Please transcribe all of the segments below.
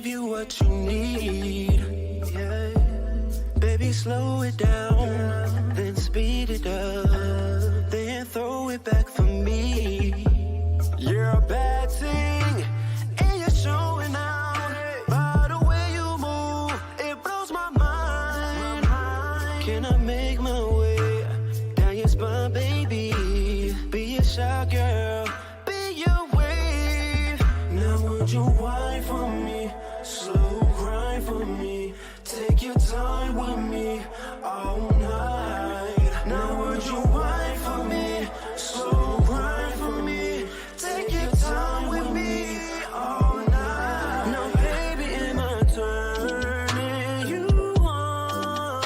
give you what you need. Yeah. Baby, slow it down, then speed it up, then throw it back for me. You're a bad thing, and you're showing out. By the way you move, it blows my mind. Can I make my way down your spine, baby? Be a shy girl, be your wave. Now would you whine for me, slow grind for me? Take your time with me all night. Now would you whine for me, slow grind for me? Take your time with me all night. Now baby, am I turning you on?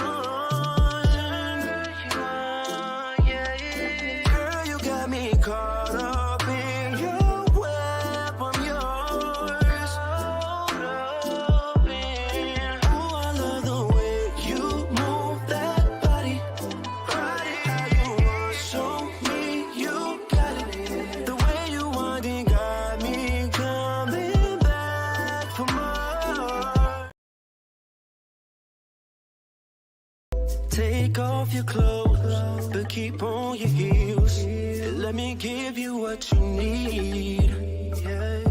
Girl, you got me caught up in your web. I'm yours. Ooh, I love the way you move that body. How you want, show me you got it. The way you want it got me coming back for more. Take off your clothes, but keep on your heels. Let me give you what you need. Yeah.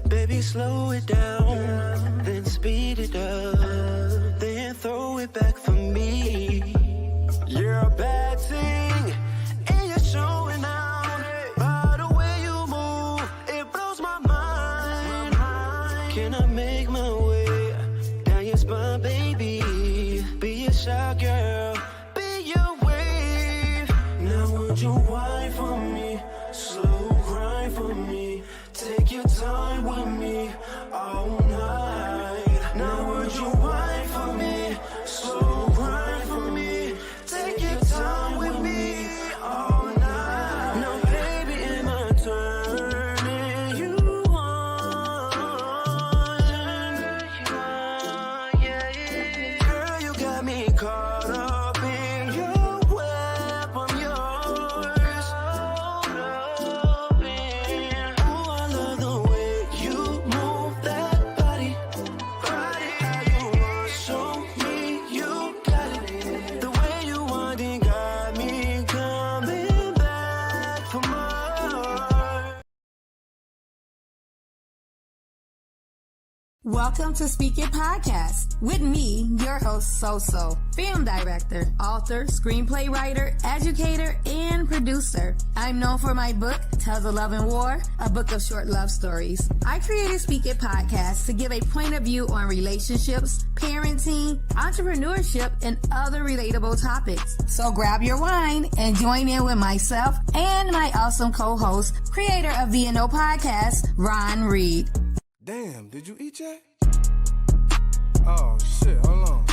Baby, slow it down, then speed it up, then throw it back for me. You're a bad thing, and you're showing out. By the way you move, it blows my mind. Can I make my way down your spine, baby? Be a shy girl, be your wave. Now would you whine for me, slow grind for me? Take your time with me all night. Now would you whine for me, slow grind for me? Take your time with me all night. Now baby, am I turning you on? Girl, you got me caught up in your web. I'm yours. Ooh, I love the way you move that body. How you want, show me you got it. The way you want it got me coming back for more. Welcome to Speak It Podcast with me, your host, SoSo, film director, author, screenplay writer, educator, and producer. I'm known for my book, Tales of Love and War, a book of short love stories. I created Speak It Podcast to give a point of view on relationships, parenting, entrepreneurship, and other relatable topics. So grab your wine and join in with myself and my awesome co-host, creator of VNO Podcast, Ron Reed. Damn, did you eat yet? Oh shit, hold on.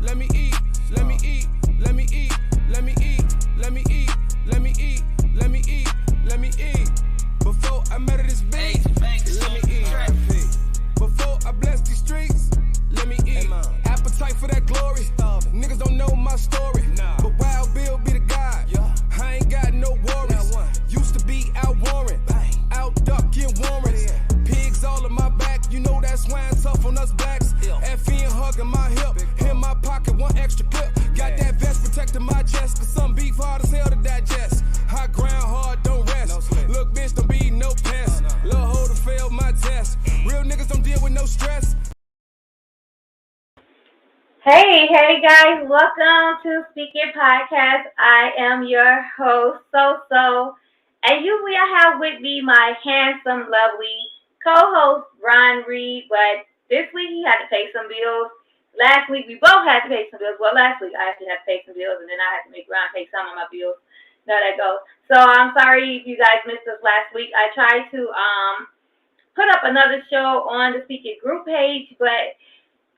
Let me eat, let me eat, let me eat, let me eat, let me eat, let me eat, let me eat, let me eat. Before I murder this beat, let me eat. Before I bless these streets, let me eat. Appetite for that glory. Niggas don't know my story. But Wild Bill be the guy. I ain't got no worries. Used to be out warring, out ducking warrants. Pigs all in my back, you know that swine tough on us blacks. FN hugging my hip, in my pocket, one extra clip. Got that vest protecting my chest, cause some beef hard as hell to digest. High ground hard, don't rest. Look, bitch, don't be no pest. Lil' hoe to fail my test. Real niggas don't deal with no stress. Hey guys, welcome to Speak It Podcast. I am your host, SoSo, and usually I have with me my handsome, lovely co-host, Ron Reed, but this week he had to pay some bills. Last week we both had to pay some bills. Well, last week I actually had to pay some bills, and then I had to make Ron pay some of my bills. Now that goes. So I'm sorry if you guys missed us last week. I tried to put up another show on the Speak It group page, but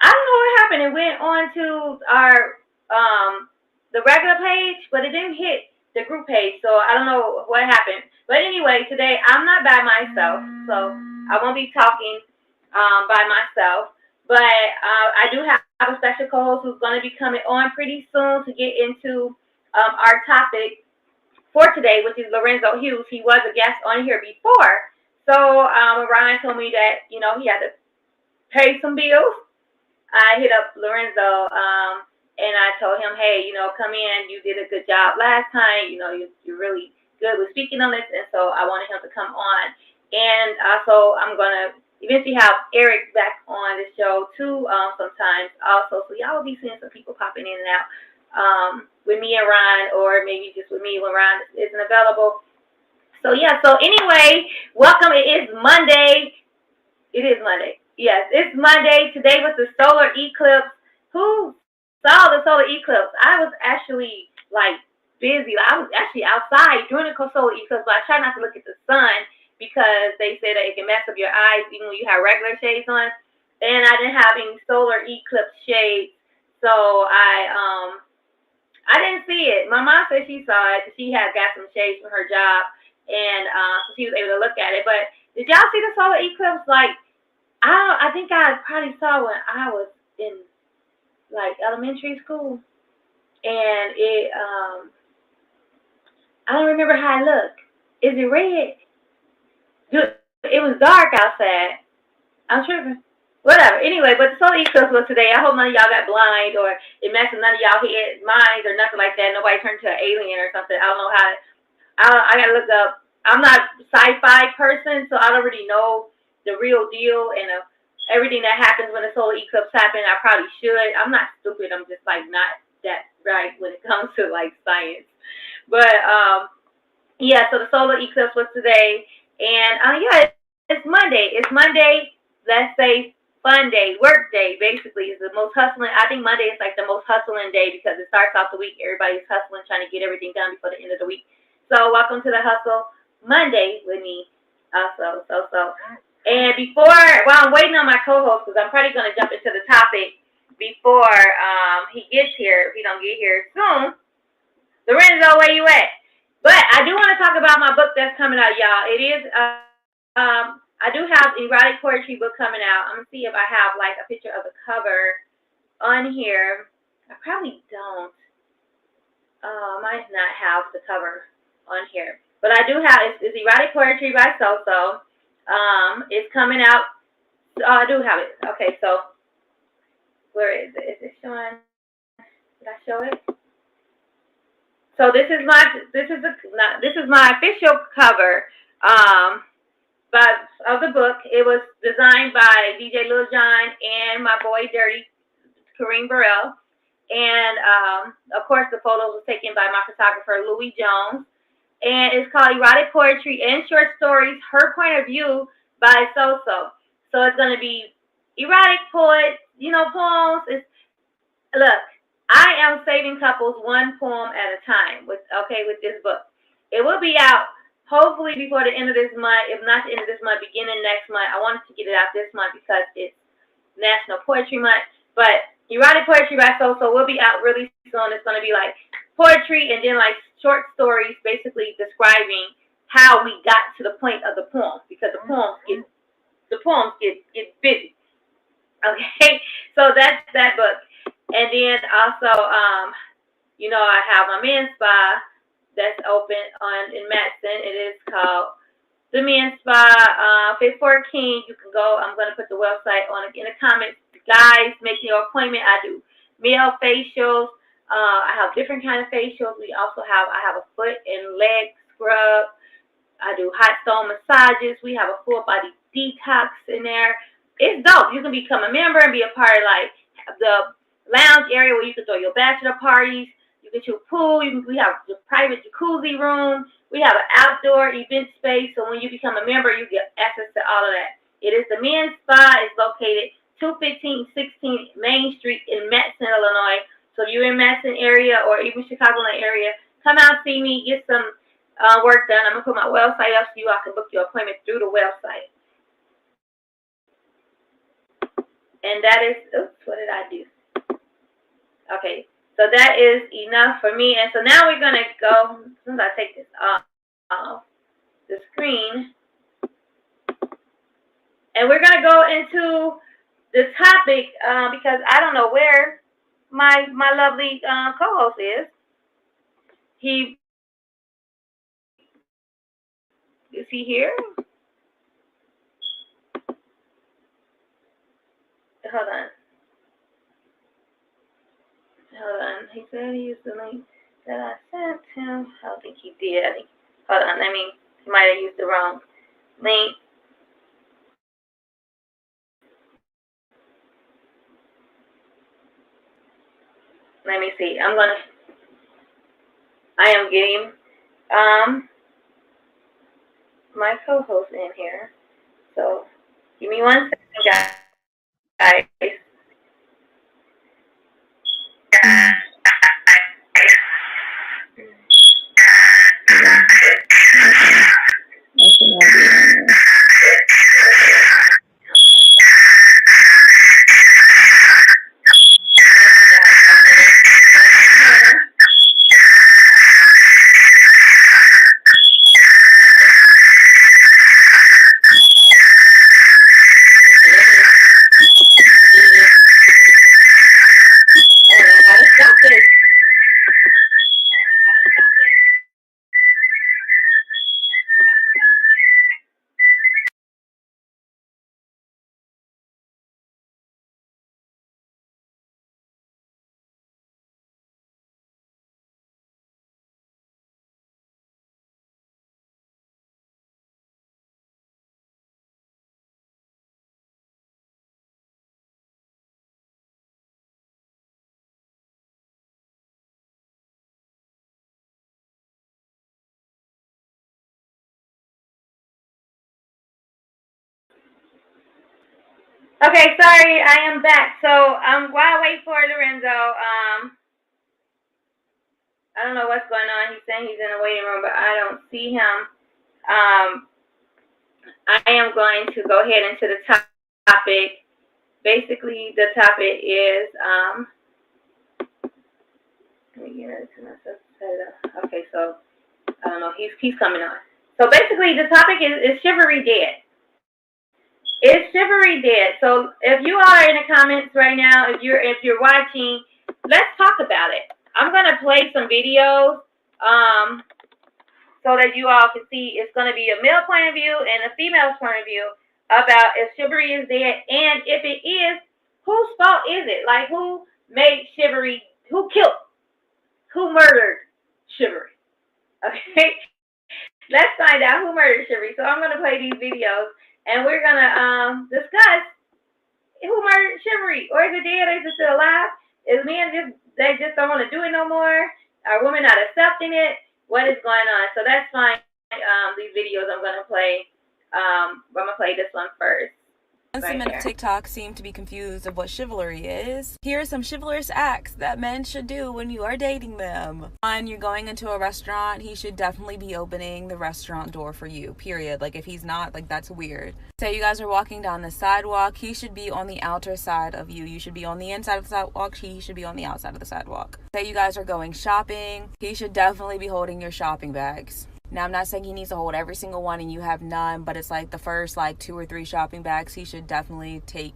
I don't know what happened. It went on to our the regular page, but it didn't hit the group page. So I don't know what happened. But anyway, today I'm not by myself, so I won't be talking by myself. But I do have a special co-host who's going to be coming on pretty soon to get into our topic for today, which is Lorenzo Hughes. He was a guest on here before. So Ryan told me that, he had to pay some bills. I hit up Lorenzo, and I told him, hey, come in. You did a good job last time. You're really good with speaking on this, and so I wanted him to come on. And also, I'm gonna eventually have Eric back on the show too, sometimes also. So y'all will be seeing some people popping in and out, with me and Ron, or maybe just with me when Ron isn't available. So yeah. So anyway, welcome. It is Monday. It is Monday. Yes, it's Monday. Today was the solar eclipse. Who saw the solar eclipse? I was actually busy. I was actually outside during the solar eclipse, but I try not to look at the sun because they say that it can mess up your eyes even when you have regular shades on. And I didn't have any solar eclipse shades, so I didn't see it. My mom said she saw it. She had got some shades from her job, and so she was able to look at it. But did y'all see the solar eclipse? I think I probably saw when I was in elementary school, and I don't remember how it looked. Is it red? It was dark outside. I'm tripping. Whatever. Anyway, but the solar eclipse was today. I hope none of y'all got blind or it messed with none of y'all head minds or nothing like that. Nobody turned to an alien or something. I don't know how. I gotta look up. I'm not a sci-fi person, so I don't really know the real deal and everything that happens when the solar eclipse happens. I probably should. I'm not stupid. I'm just not that right when it comes to science. But yeah. So the solar eclipse was today, and yeah, it's Monday. It's Monday. Let's say fun day, work day. Basically, is the most hustling. I think Monday is the most hustling day because it starts off the week. Everybody's hustling, trying to get everything done before the end of the week. So welcome to the Hustle Monday with me, also, SoSo. And while I'm waiting on my co-host, because I'm probably going to jump into the topic before he gets here, if he don't get here soon. Lorenzo, where you at? But I do want to talk about my book that's coming out, y'all. It is, I do have an erotic poetry book coming out. I'm going to see if I have a picture of the cover on here. I probably don't. I might not have the cover on here. But I do have, it's erotic poetry by SoSo. It's coming out. Oh, I do have it. Okay, so where is it? Is it showing? Did I show it? So this is my official cover of the book. It was designed by DJ Lil Jon and my boy Dirty Kareem Burrell, and of course the photos was taken by my photographer Louis Jones. And it's called Erotic Poetry and Short Stories, Her Point of View by SoSo. So it's going to be erotic poems. Look, I am saving couples one poem at a time with this book. It will be out hopefully before the end of this month, if not the end of this month, beginning next month. I wanted to get it out this month because it's National Poetry Month. But Erotic Poetry by SoSo will be out really soon. It's going to be poetry and then short stories basically describing how we got to the point of the poem, because the poems get busy. Okay, so that's that book. And then also I have my men's spa that's open in Madison. It is called the men's spa, Fit for a King. You can go. I'm going to put the website in the comments. Guys, make your appointment. I do male facials. I have different kind of facials. I have a foot and leg scrub. I do hot stone massages. We have a full body detox in there. It's dope. You can become a member and be a part of the lounge area where you can throw your bachelor parties. You can shoot pool. We have the private jacuzzi room. We have an outdoor event space. So when you become a member, you get access to all of that. It is the men's spa. It's located 21516 Main Street in Madison, Illinois. So if you're in Madison area or even Chicagoland area, come out, see me, get some work done. I'm going to put my website up so you all can book your appointment through the website. And that is, what did I do? Okay, so that is enough for me. And so now we're going to go, as soon as I take this off the screen, and we're going to go into the topic because I don't know where my lovely co-host is. Is he here? Hold on. Hold on. He said he used the link that I sent him. I don't think he did. Hold on. He might have used the wrong link. Let me see. I am getting my co-host in here. So give me 1 second, guys. Okay, sorry, I am back. So while I wait for Lorenzo, I don't know what's going on. He's saying he's in the waiting room, but I don't see him. I am going to go ahead into the topic. Basically, the topic is let me get it to myself. Okay, so I don't know. He's coming on. So basically, the topic is Chivalry Dead. Is Chivalry Dead? So if you are in the comments right now, if you're watching, let's talk about it. I'm gonna play some videos so that you all can see. It's gonna be a male point of view and a female's point of view about if chivalry is dead, and if it is, whose fault is it? Like, who made chivalry? Who murdered chivalry? Okay, let's find out who murdered chivalry. So I'm gonna play these videos, and we're gonna discuss who murdered chivalry, or is it dead? Or is it still alive? Is men they just don't want to do it no more? Are women not accepting it? What is going on? So that's fine. These videos I'm gonna play. I'm gonna play this one first. Some men of TikTok seem to be confused of what chivalry is. Here are some chivalrous acts that men should do when you are dating them. When you're going into a restaurant, he should definitely be opening the restaurant door for you, period. Like, if he's not, like, that's weird. Say you guys are walking down the sidewalk, he should be on the outer side of you. You should be on the inside of the sidewalk, he should be on the outside of the sidewalk. Say you guys are going shopping, he should definitely be holding your shopping bags. Now, I'm not saying he needs to hold every single one and you have none, but it's like the first 2 or 3 shopping bags he should definitely take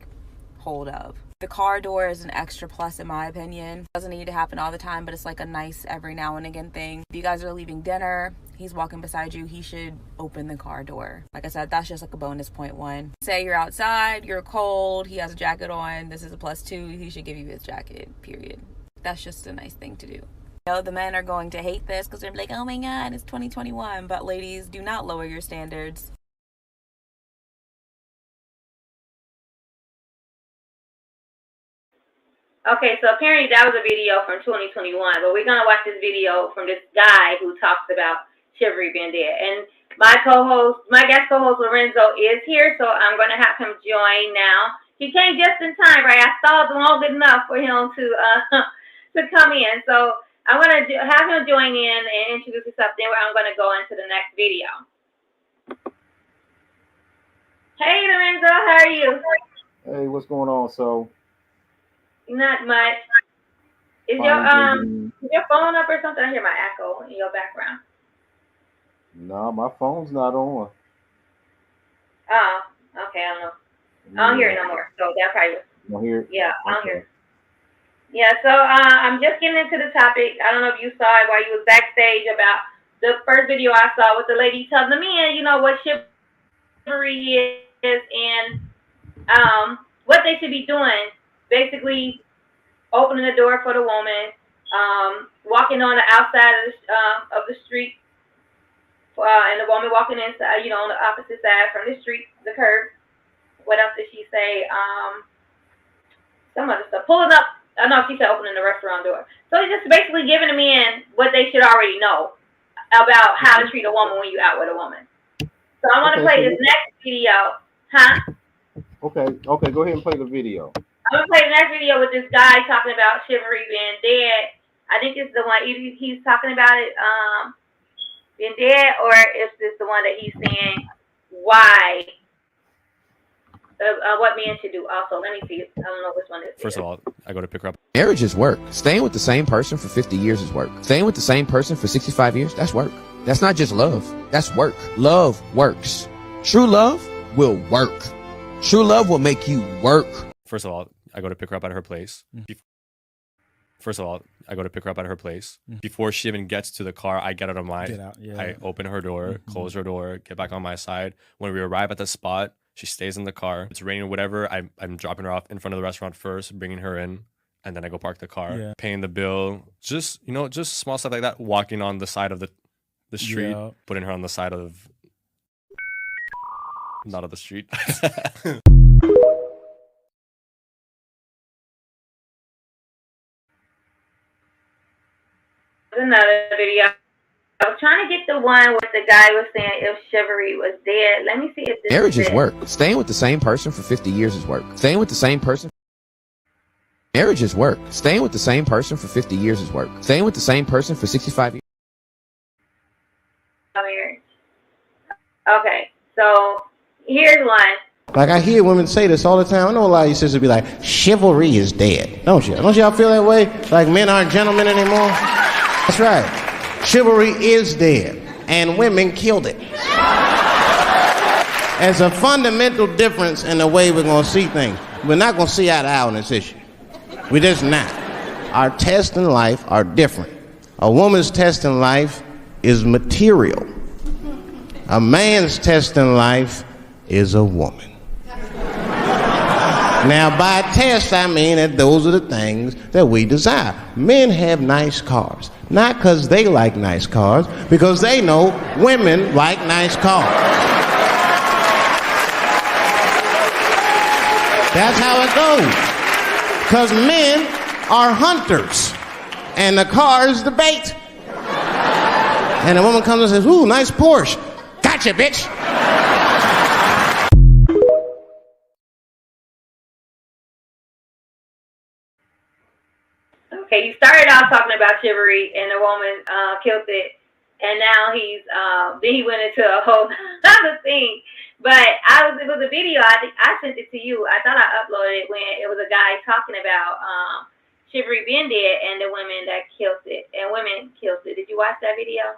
hold of. The car door is an extra plus in my opinion. Doesn't need to happen all the time, but it's like a nice every now and again thing. If you guys are leaving dinner, he's walking beside you, he should open the car door. Like I said, that's just like a bonus point 1. Say you're outside, you're cold, he has a jacket on, this is a plus 2, he should give you his jacket, period. That's just a nice thing to do. I know the men are going to hate this because they're like, oh my god, it's 2021. But ladies, do not lower your standards. Okay, so apparently that was a video from 2021, but we're gonna watch this video from this guy who talks about chivalry being dead. And my guest co-host Lorenzo is here, so I'm gonna have him join now. He came just in time, right? I stalled long enough for him to come in. So I'm going to have him join in and introduce himself, then I'm going to go into the next video. Hey, Lorenzo, how are you? Hey, what's going on? So, not much. Is your phone up or something? I hear my echo in your background. No, my phone's not on. Oh, okay, I don't know. I don't hear it no more, so that probably. You don't hear it? Yeah, I don't hear it. Yeah, so I'm just getting into the topic. I don't know if you saw it while you was backstage about the first video I saw with the lady telling the men, what chivalry is and what they should should be doing, basically opening the door for the woman, walking on the outside of the street, and the woman walking inside, on the opposite side from the street, the curb. What else did she say? Some other stuff. Pulling up. I know she said opening the restaurant door. So it's just basically giving the men what they should already know about how to treat a woman when you're out with a woman. So I want to play this next video. Huh? Okay, go ahead and play the video. I'm going to play the next video with this guy talking about Chivalry being dead. I think it's the one, either he's talking about it being dead, or is this the one that he's saying why, what men should do also. Let me see. I don't know which one this is. First of all, I go to pick her up. Marriage is work. Staying with the same person for 50 years is work. Staying with the same person for 65 years, that's work. That's not just love. That's work. Love works. True love will work. True love will make you work. First of all, I go to pick her up at her place. Before she even gets to the car, I get out of mine. I open her door, close her door, get back on my side. When we arrive at the spot, she stays in the car. It's raining, whatever. I'm dropping her off in front of the restaurant first, bringing her in, and then I go park the car, paying the bill. Just small stuff like that. Walking on the side of the street, putting her on the side of, not of the street. Another video. I was trying to get the one where the guy was saying if chivalry was dead. Let me see if this Marriage is it. work. Staying with the same person for 50 years is work. Staying with the same person. Marriage is work. Staying with the same person for 50 years is work. Staying with the same person for 65 years. Okay, so here's one. Like I hear women say this all the time. I know a lot of you sisters be like, chivalry is dead. Don't you? Don't y'all feel that way? Like men aren't gentlemen anymore? That's right. Chivalry is dead, and women killed it. There's a fundamental difference in the way we're going to see things. We're not going to see eye to eye on this issue. We're just not. Our tests in life are different. A woman's test in life is material. A man's test in life is a woman. Now, by test, I mean that those are the things that we desire. Men have nice cars. Not because they like nice cars, because they know women like nice cars. That's how it goes. Because men are hunters, and the car is the bait. And a woman comes and says, ooh, nice Porsche. Gotcha, bitch. Okay, you started off talking about chivalry and the woman killed it, and now then he went into a whole other thing. But it was a video. I think I sent it to you. I thought I uploaded it when it was a guy talking about chivalry being dead and the women that killed it, and women killed it. Did you watch that video?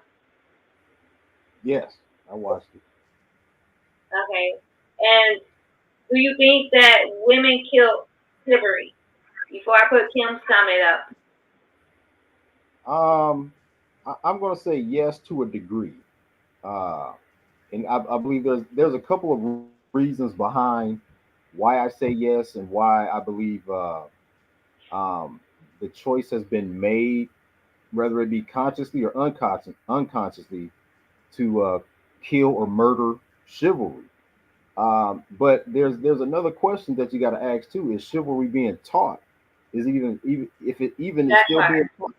Yes, I watched it. Okay, and do you think that women killed chivalry? Before I put Kim's comment up. I'm going to say yes to a degree, and I believe there's a couple of reasons behind why I say yes and why I believe the choice has been made, whether it be consciously or unconsciously, to kill or murder chivalry. But there's another question that you got to ask too: is chivalry being taught? Is even if it even is still being taught?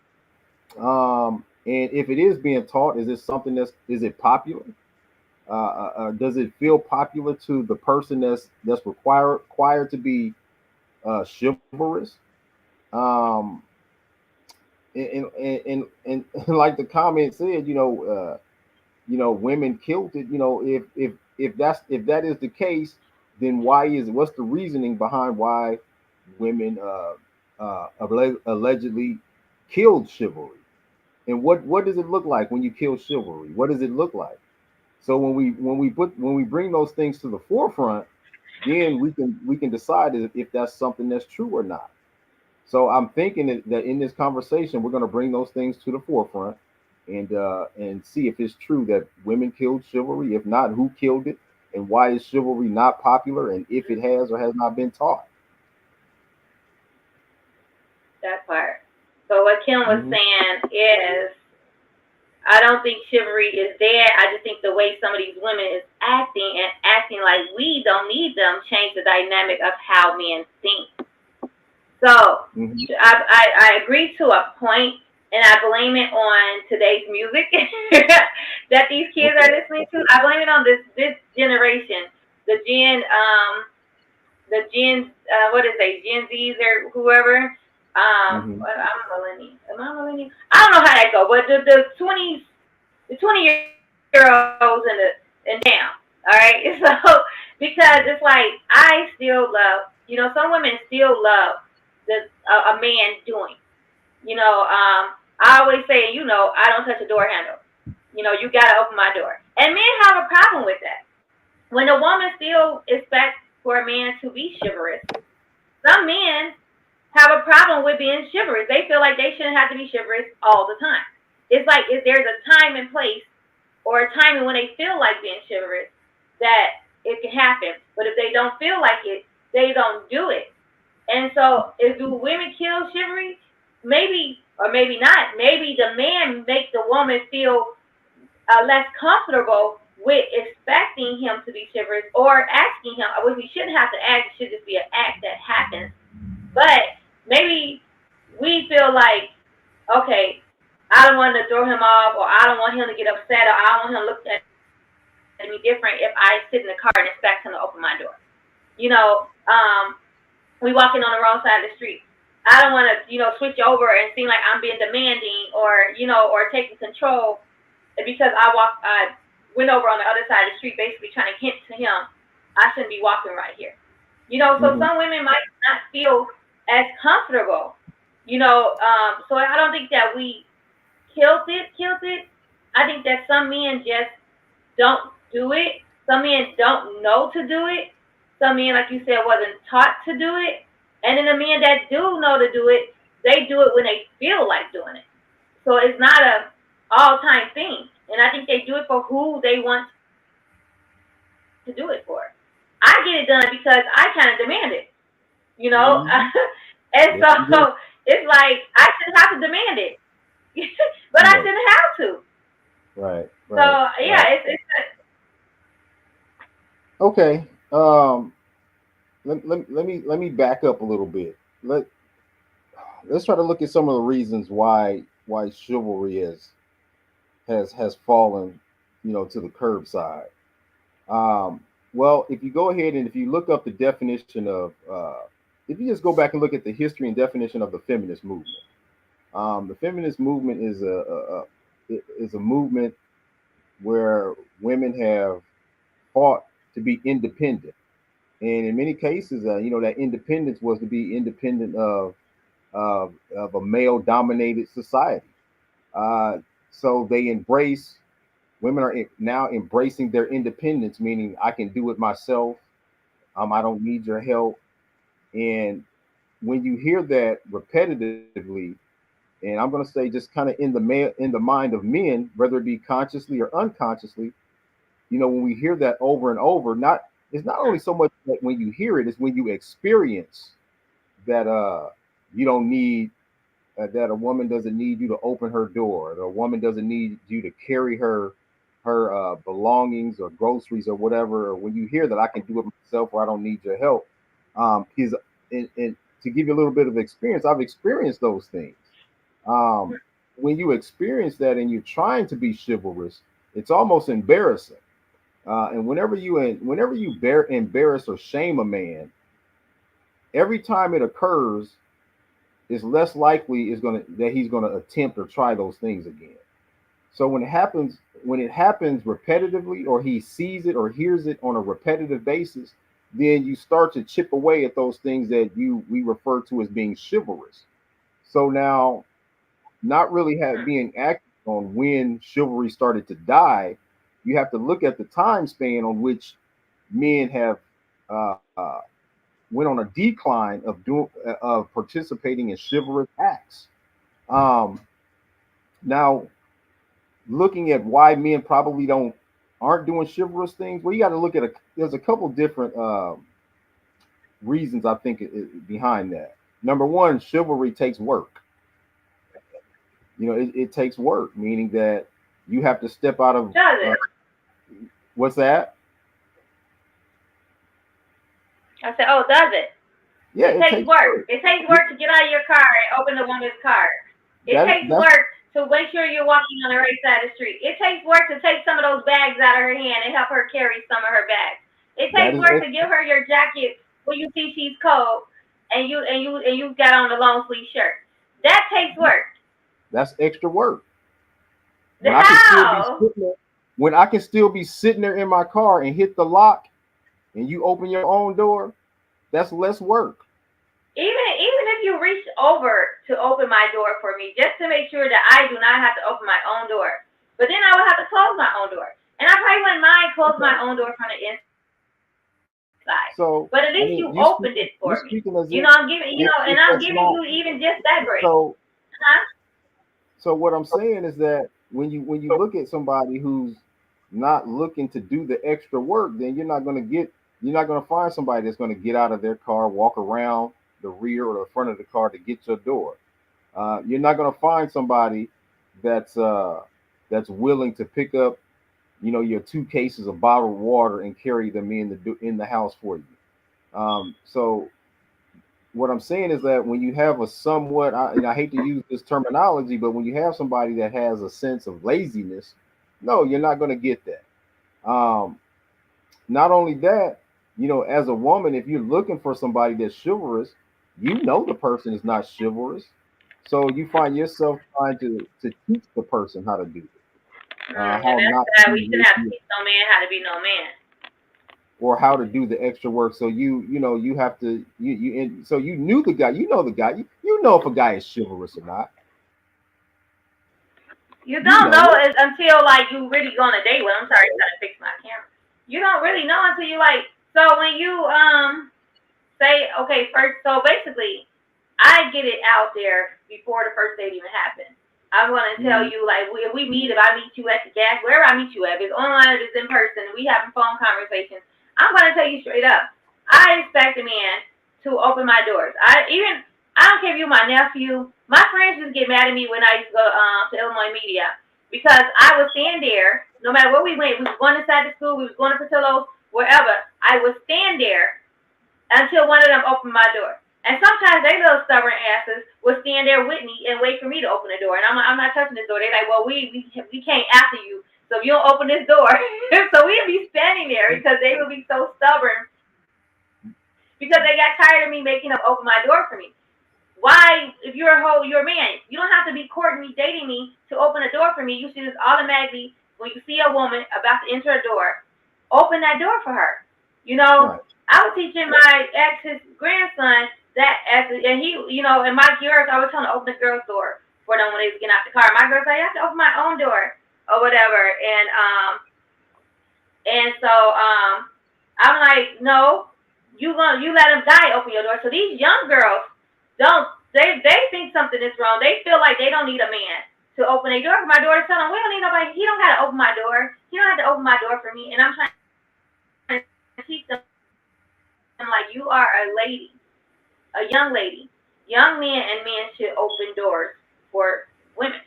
And if it is being taught, is it something is it popular? Does it feel popular to the person that's required to be chivalrous? And like the comment said, women killed it. If that is the case, then what's the reasoning behind why women allegedly killed chivalry? And what does it look like when you kill chivalry? What does it look like? So when we bring those things to the forefront, then we can decide if that's something that's true or not. So I'm thinking that in this conversation we're going to bring those things to the forefront and see if it's true that women killed chivalry. If not, who killed it, and why is chivalry not popular, and if it has or has not been taught. That part. So what Kim was saying is, I don't think chivalry is there. I just think the way some of these women is acting like we don't need them, change the dynamic of how men think. So I agree to a point, and I blame it on today's music that these kids are listening to. I blame it on this generation, the what is it, Gen Zs or whoever. I'm a millennial. Am I a millennial? I don't know how that go, but the 20-year-olds and down. All right, so because it's like I still love, some women still love a man doing. I always say, I don't touch a door handle. You gotta open my door, and men have a problem with that. When a woman still expects for a man to be chivalrous, some men have a problem with being chivalrous. They feel like they shouldn't have to be chivalrous all the time. It's like if there's a time and place or a time when they feel like being chivalrous, that it can happen. But if they don't feel like it, they don't do it. And so, do women kill chivalry? Maybe, or maybe not. Maybe the man makes the woman feel less comfortable with expecting him to be chivalrous or asking him, which we shouldn't have to ask, it should just be an act that happens. But maybe we feel like, okay, I don't want to throw him off, or I don't want him to get upset, or I don't want him to look at me different if I sit in the car and expect him to open my door. We walking on the wrong side of the street. I don't want to, switch over and seem like I'm being demanding or taking control because I went over on the other side of the street, basically trying to hint to him I shouldn't be walking right here. So some women might not feel as comfortable, so I don't think that we killed it. I think that some men just don't do it. Some men don't know to do it. Some men, like you said, wasn't taught to do it. And then the men that do know to do it, they do it when they feel like doing it. So it's not a all-time thing. And I think they do it for who they want to do it for. I get it done because I kind of demand it, and so it's like I shouldn't have to demand it, but I shouldn't have to. Right. So yeah, right. it's okay. Let me back up a little bit. Let's try to look at some of the reasons why chivalry has fallen, to the curbside. Well, if you go ahead and if you look up the definition of, if you just go back and look at the history and definition of the feminist movement, the feminist movement is a movement where women have fought to be independent, and in many cases, that independence was to be independent of a male-dominated society. So women are now embracing their independence, meaning I can do it myself. I don't need your help. And when you hear that repetitively, and I'm going to say just kind of in the mind of men, whether it be consciously or unconsciously, when we hear that over and over, it's not only so much that when you hear it, it's when you experience that you don't need that a woman doesn't need you to open her door, or a woman doesn't need you to carry her belongings or groceries or whatever. Or when you hear that I can do it myself or I don't need your help, because and to give you a little bit of experience, I've experienced those things. When you experience that and you're trying to be chivalrous, it's almost embarrassing. And whenever you embarrass or shame a man, every time it occurs, it's less likely that he's gonna attempt or try those things again. So when it happens repetitively, or he sees it or hears it on a repetitive basis, then you start to chip away at those things that we refer to as being chivalrous. So now, not really being active on when chivalry started to die, you have to look at the time span on which men have went on a decline of participating in chivalrous acts. Now, looking at why men probably aren't doing chivalrous things, well, you got to look at there's a couple different reasons I think behind that. number one, chivalry takes work. You know, it takes work, meaning that you have to step out of. Does it? What's that? I said, oh, does it? Yeah, it takes work. It takes work to get out of your car and open the woman's car. It takes work to make sure you're walking on the right side of the street. It takes work to take some of those bags out of her hand and help her carry some of her bags. It takes work to give her your jacket when you see she's cold and you got on the long sleeve shirt. That takes work. That's extra work. How? When I can still be sitting there in my car and hit the lock and you open your own door, that's less work. Even if you reach over to open my door for me, just to make sure that I do not have to open my own door. But then I would have to close my own door. And I probably wouldn't mind close my own door from the inside. So, but at least you opened it for me. You know, I'm giving you even just that grace. So what I'm saying is that when you look at somebody who's not looking to do the extra work, then you're not going to find somebody that's going to get out of their car, walk around the rear or the front of the car to get your door. You're not going to find somebody that's willing to pick up, you know, your 2 cases of bottled water and carry them in the house for you. So what I'm saying is that when you have a somewhat, and I hate to use this terminology, but when you have somebody that has a sense of laziness, no, you're not going to get that. Not only that, you know, as a woman, if you're looking for somebody that's chivalrous, you know the person is not chivalrous. So you find yourself trying to teach the person how to do it. We should have to teach no man how to be no man. Or how to do the extra work. So you have to so you knew the guy, you know the guy, you know if a guy is chivalrous or not. You don't know it until like you really go on a date with him. I'm sorry, I'm trying to fix my camera. You don't really know until you like. So when you say okay first, so basically I get it out there before the first date even happens. I'm gonna tell you like if we meet, if I meet you at the gas, wherever I meet you at, if it's online or if it's in person, we having phone conversations. I'm gonna tell you straight up. I expect a man to open my doors. I don't care if you're my nephew. My friends just get mad at me when I used to go to Illinois Media because I would stand there no matter where we went. We was going inside the school. We was going to Patillos, wherever. I would stand there until one of them opened my door. And sometimes they little stubborn asses would stand there with me and wait for me to open the door. And I'm not touching this door. They're like, well, we came after you. So if you don't open this door, so we'd be standing there because they would be so stubborn because they got tired of me making them open my door for me. Why, if you're a man, you don't have to be courting me, dating me to open a door for me. You should just automatically, when you see a woman about to enter a door, open that door for her. You know, right. I was teaching my ex's grandson that and he, you know, and my girls, I was trying to open the girl's door for them when they was getting out the car. My girls like, I have to open my own door. Or whatever, and so I'm like, no, you let a guy open your door. So these young girls they think something is wrong. They feel like they don't need a man to open a door. My daughter tell them, we don't need nobody. He don't have to open my door. He don't have to open my door for me. And I'm trying to teach them, I'm like, you are a lady, a young lady. Young men and men should open doors for women.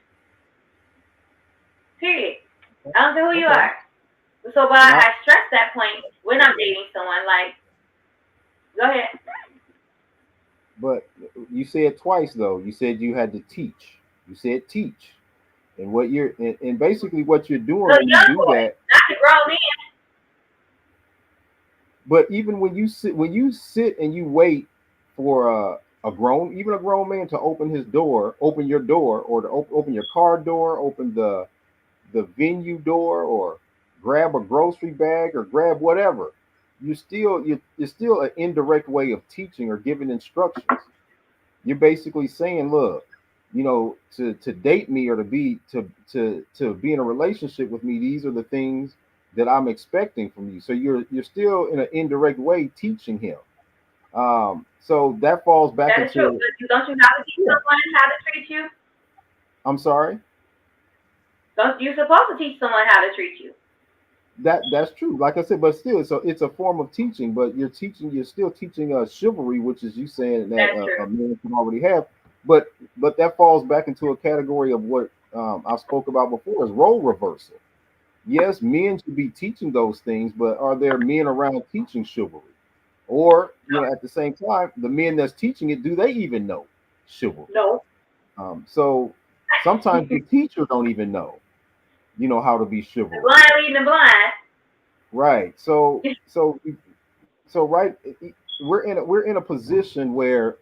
Period. I don't care who you are. So, but I stress that point when I'm dating someone. Like, go ahead. But you said twice though. You said you had to teach. You said teach, and what you're and basically what you're doing when you do that. Not the grown man. But even when you sit and you wait for a grown man to open his door, open your door, or to open your car door, open the venue door, or grab a grocery bag or grab whatever, you're still an indirect way of teaching or giving instructions. You're basically saying, look, you know, to date me or to be in a relationship with me, these are the things that I'm expecting from you. So you're still in an indirect way teaching him. So that falls back into. That is true. Don't you have to teach someone how to treat you? I'm sorry? You're supposed to teach someone how to treat you. That's true. Like I said, but still, it's a form of teaching. But you're still teaching chivalry, which is you saying that That's true. a man can already have. But that falls back into a category of what I spoke about before is role reversal. Yes, men should be teaching those things, but are there men around teaching chivalry? Or at the same time, the men that's teaching it, do they even know chivalry? No. So sometimes the teacher don't even know, how to be The chivalrous. blind leading the blind. Right. So right, we're in a position where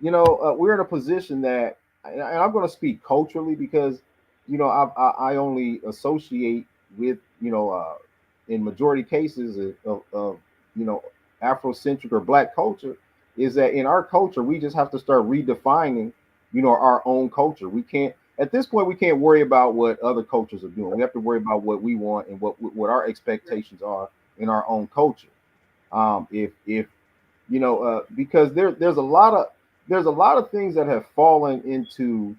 we're in a position that, and I'm going to speak culturally because I only associate with in majority cases of Afrocentric or Black culture, is that in our culture we just have to start redefining our own culture. We can't at this point we can't worry about what other cultures are doing. We have to worry about what we want and what our expectations are in our own culture. If because there's a lot of things that have fallen into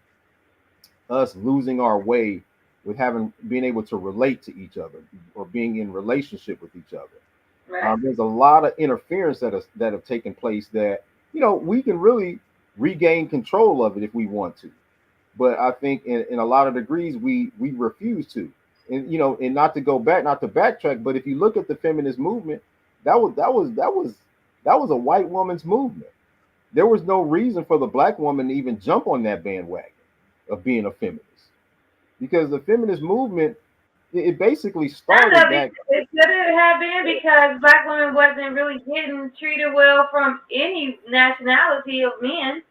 us losing our way with having being able to relate to each other or being in relationship with each other. Right. There's a lot of interference that have taken place that we can really regain control of it if we want to, but I think in a lot of degrees we refuse to, and not to go back, not to backtrack, but if you look at the feminist movement, that was a white woman's movement. There was no reason for the Black woman to even jump on that bandwagon of being a feminist, because the feminist movement it basically started back. It couldn't have been because black women wasn't really getting treated well from any nationality of men.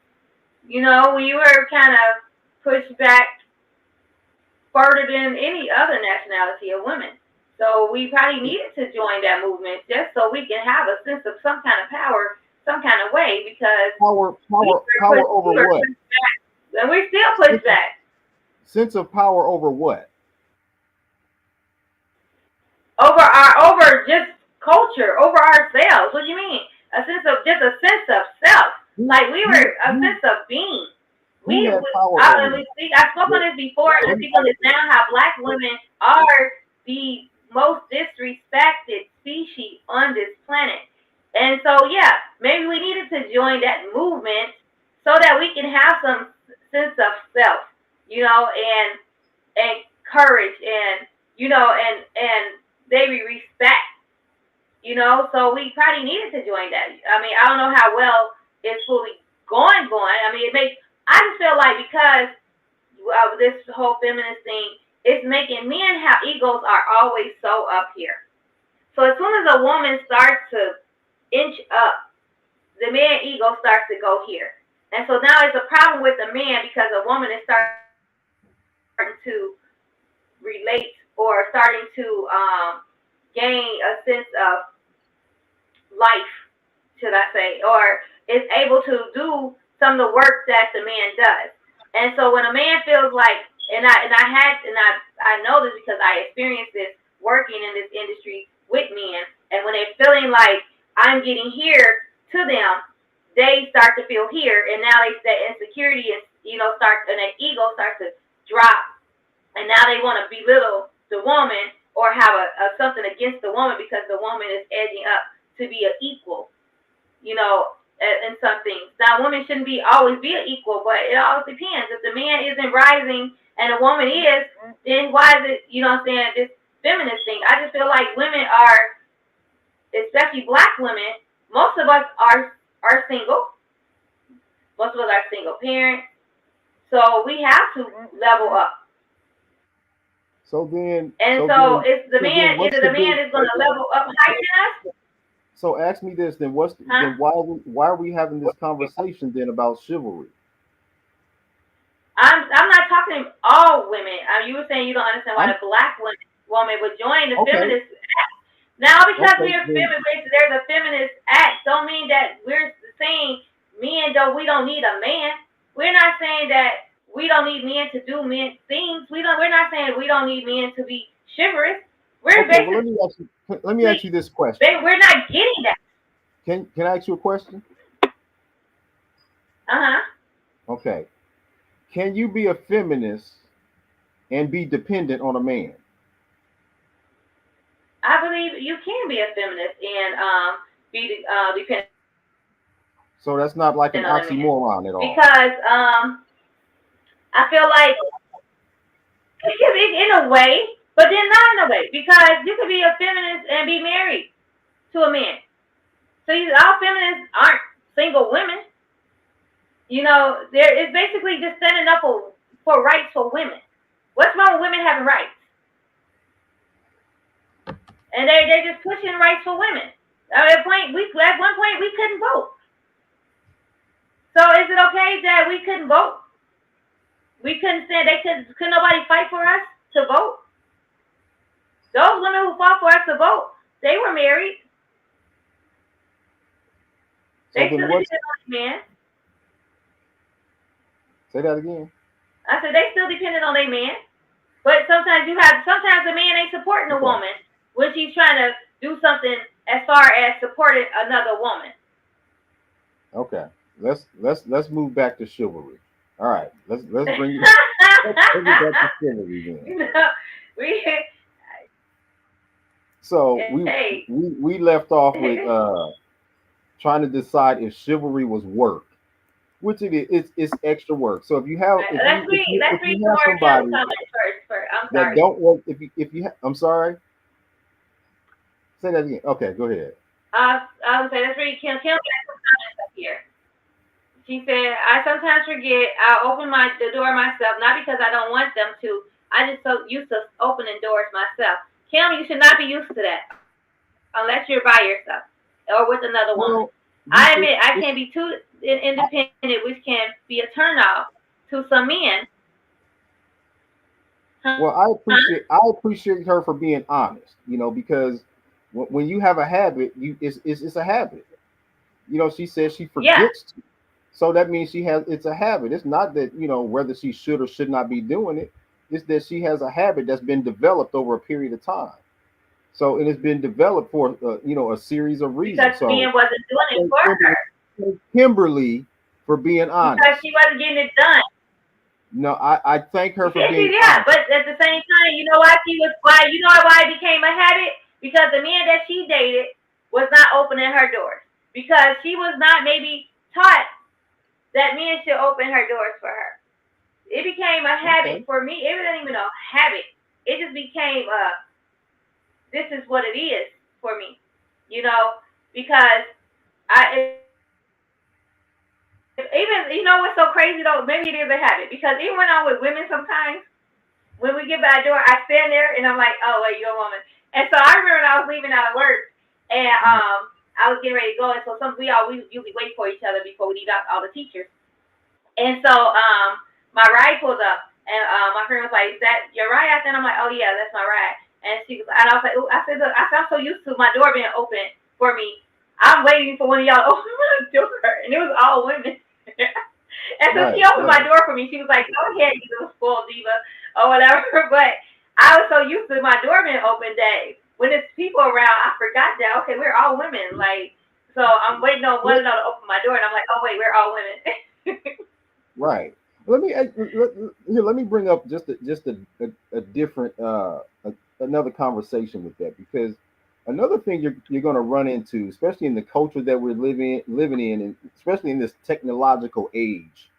We were kind of pushed back further than any other nationality of women. So we probably needed to join that movement just so we can have a sense of some kind of power, some kind of way, because Power over what? And we're still pushed back. Sense of power over what? Over just culture, over ourselves. What do you mean? A sense of self. Like we were a sense of being. I spoke on this before, and I speak on this now. How black women are the most disrespected species on this planet, and so yeah, maybe we needed to join that movement so that we can have some sense of self, and courage, and and baby respect. So we probably needed to join that. I mean, I don't know how well it's fully going. I mean, I just feel like because of this whole feminist thing, it's making men have egos are always so up here. So as soon as a woman starts to inch up, the man ego starts to go here. And so now it's a problem with the man because a woman is starting to relate or starting to gain a sense of life, should I say, or is able to do some of the work that the man does. And so when a man feels like, I know this because I experienced this working in this industry with men, and when they're feeling like I'm getting here to them, they start to feel here, and now that insecurity is, starts, and that ego starts to drop, and now they want to belittle the woman or have a something against the woman because the woman is edging up to be an equal, in some things. Now, women shouldn't always be an equal, but it all depends. If the man isn't rising and a woman is, then why is it, this feminist thing? I just feel like women are, especially black women, most of us are single. Most of us are single parents. So we have to level up. So then, it's the man. Either the man is going to level up higher than us. So ask me this: then then why are we having this conversation then about chivalry? I'm not talking all women. You were saying you don't understand why the black woman would join the feminist act. Now, because there's a feminist act, don't mean that we're saying men we don't need a man. We're not saying that we don't need men to do men things. We're not saying we don't need men to be chivalrous. We're basically. Well, let me ask you this question. We're not getting that. Can I ask you a question? Okay. Can you be a feminist and be dependent on a man? you can be a feminist and be dependent. So that's not like an On a man. oxymoron at all. Because I feel like it can be in a way, but then not in a way. Because you could be a feminist and be married to a man. So all feminists aren't single women. You know, it's basically just standing up for rights for women. What's wrong with women having rights? And they're just pushing rights for women. At one point we couldn't vote. So is it okay that we couldn't vote? We couldn't stand. Could nobody fight for us to vote? Those women who fought for us to vote, they were married. So they still depended on the man. Say that again. I said they still depended on their man. But sometimes the man ain't supporting the woman when she's trying to do something as far as supporting another woman. Okay. Let's move back to chivalry. All right. Let's bring it back to chivalry then. So we left off with trying to decide if chivalry was work, which it is. It's extra work. So if you have let's read somebody first. I'm sorry. That don't work, I'm sorry. Say that again. Okay, go ahead. I would say let's read Kim. Kim got some comments up here. She said, I sometimes forget I open the door myself, not because I don't want them to. I just so used to opening doors myself. Kim, you should not be used to that unless you're by yourself or with another woman. I admit I can be too independent, which can be a turnoff to some men. Well, I appreciate her for being honest, because when you have a habit, it's a habit. She says she forgets to. So that means it's a habit. It's not that, whether she should or should not be doing it. It's that she has a habit that's been developed over a period of time. So it has been developed for, a series of reasons. Because Ben wasn't doing it for her. Kimberly for being honest. Because she wasn't getting it done. No, I thank her for being honest. But at the same time, you know why it became a habit? Because the man that she dated was not opening her doors. Because she was not maybe taught that men should open her doors for her. It became a habit for me. It wasn't even a habit. It just became this is what it is for me. Because what's so crazy though? Maybe it is a habit. Because even when I'm with women sometimes, when we get by the door, I stand there and I'm like, oh wait, you're a woman. And so I remember when I was leaving out of work and I was getting ready to go, and so we usually wait for each other before we leave out, all the teachers. And so my ride pulled up, and my friend was like, "Is that your ride?" And I'm like, "Oh yeah, that's my ride." And I was like, "I said, look, I'm so used to my door being open for me. I'm waiting for one of y'all to open my door," and it was all women. And so she opened my door for me. She was like, "Go ahead, you little spoiled diva," or whatever. But I was so used to my door being open that when there's people around, I forgot that, okay, we're all women. Like, so I'm waiting on one of them to open my door, and I'm like, oh, wait, we're all women. Right. Let me bring up just a different, another conversation with that, because another thing you're going to run into, especially in the culture that we're living in, and especially in this technological age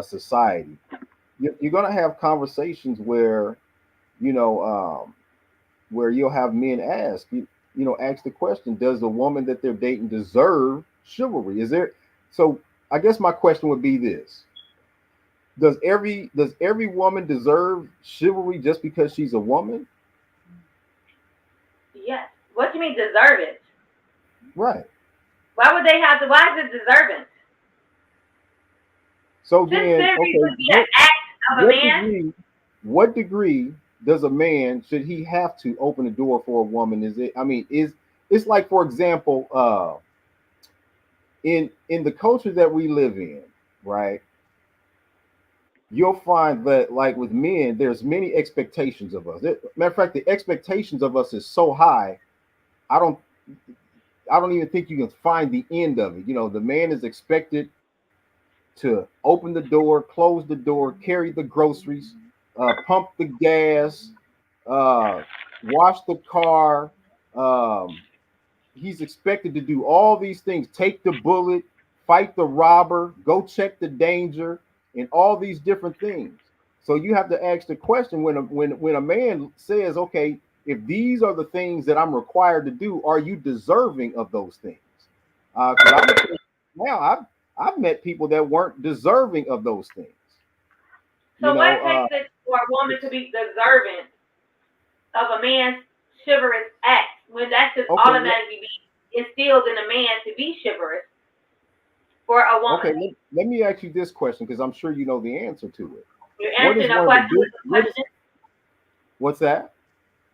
society, you're going to have conversations where, where you'll have men ask the question, does the woman that they're dating deserve chivalry? So I guess my question would be this. Does every woman deserve chivalry just because she's a woman? Yes. What do you mean deserve it? Right. Why would they have to? Why is it deserving? So then, would be an act of a man. What degree does a man, should he have to open the door for a woman? It's like, for example, in the culture that we live in, right? You'll find that, like with men, there's many expectations of us. Matter of fact, the expectations of us is so high, I don't even think you can find the end of it. The man is expected to open the door, close the door, carry the groceries, pump the gas, wash the car, He's expected to do all these things: take the bullet, fight the robber, go check the danger, and all these different things. So you have to ask the question when a man says, "Okay, if these are the things that I'm required to do, are you deserving of those things?" Because now I've met people that weren't deserving of those things. So what takes it for a woman to be deserving of a man's chivalrous act when that should automatically be instilled in a man to be chivalrous for a woman? Okay, let me ask you this question because I'm sure you know the answer to it. You're answering a question with a question. What's that?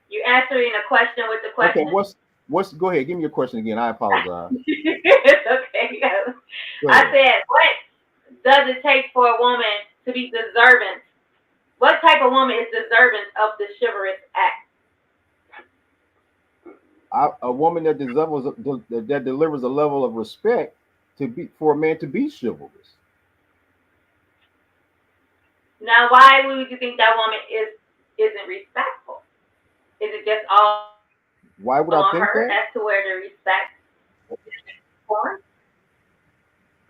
You're answering a question with the question. Okay, what's go ahead, give me your question again. I apologize. Okay. I said, what does it take for a woman to be deserving? What type of woman is deserving of the chivalrous act? A woman that delivers a level of respect for a man to be chivalrous. Now, why would you think that woman isn't respectful? Is it just all why would I think her that? as to where the respect is for?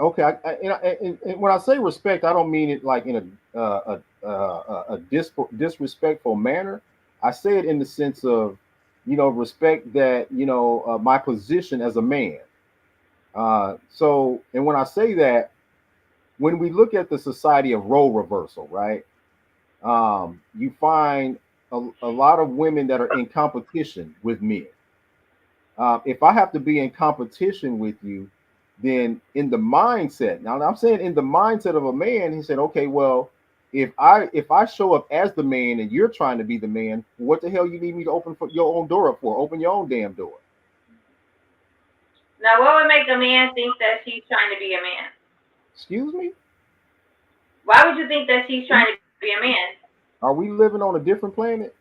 Okay, and when I say respect, I don't mean it like in a disrespectful manner. I say it in the sense of, respect that, my position as a man. So, and when I say that, when we look at the society of role reversal, right, you find a lot of women that are in competition with men. If I have to be in competition with you, then in the mindset, now I'm saying in the mindset of a man, he said, okay, well, if I show up as the man and you're trying to be the man, what the hell you need me to open your own door up for? Open your own damn door. Now, what would make a man think that she's trying to be a man? Excuse me? Why would you think that she's trying to be a man? Are we living on a different planet?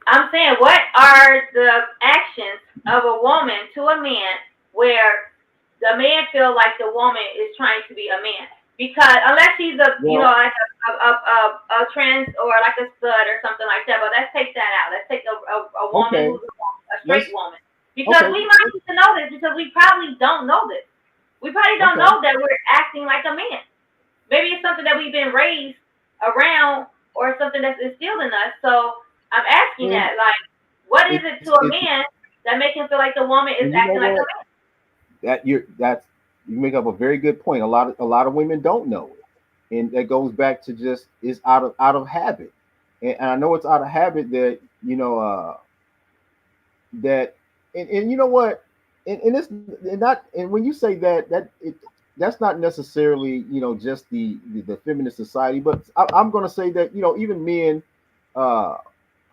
I'm saying, what are the actions of a woman to a man where the man feels like the woman is trying to be a man? Because unless she's like a trans or like a stud or something like that, but let's take that out. Let's take a woman who's a straight woman. Because we might need to know this because we probably don't know this. We probably don't know that we're acting like a man. Maybe it's something that we've been raised around or something that's instilled in us. So I'm asking that, like, what is it to a man that makes him feel like the woman is acting like a man? You make up a very good point. A lot of women don't know it, and that goes back to just it's out of habit. And I know it's out of habit that that and you know what, and it's not, and when you say that's not necessarily just the feminist society, but I'm going to say that even men are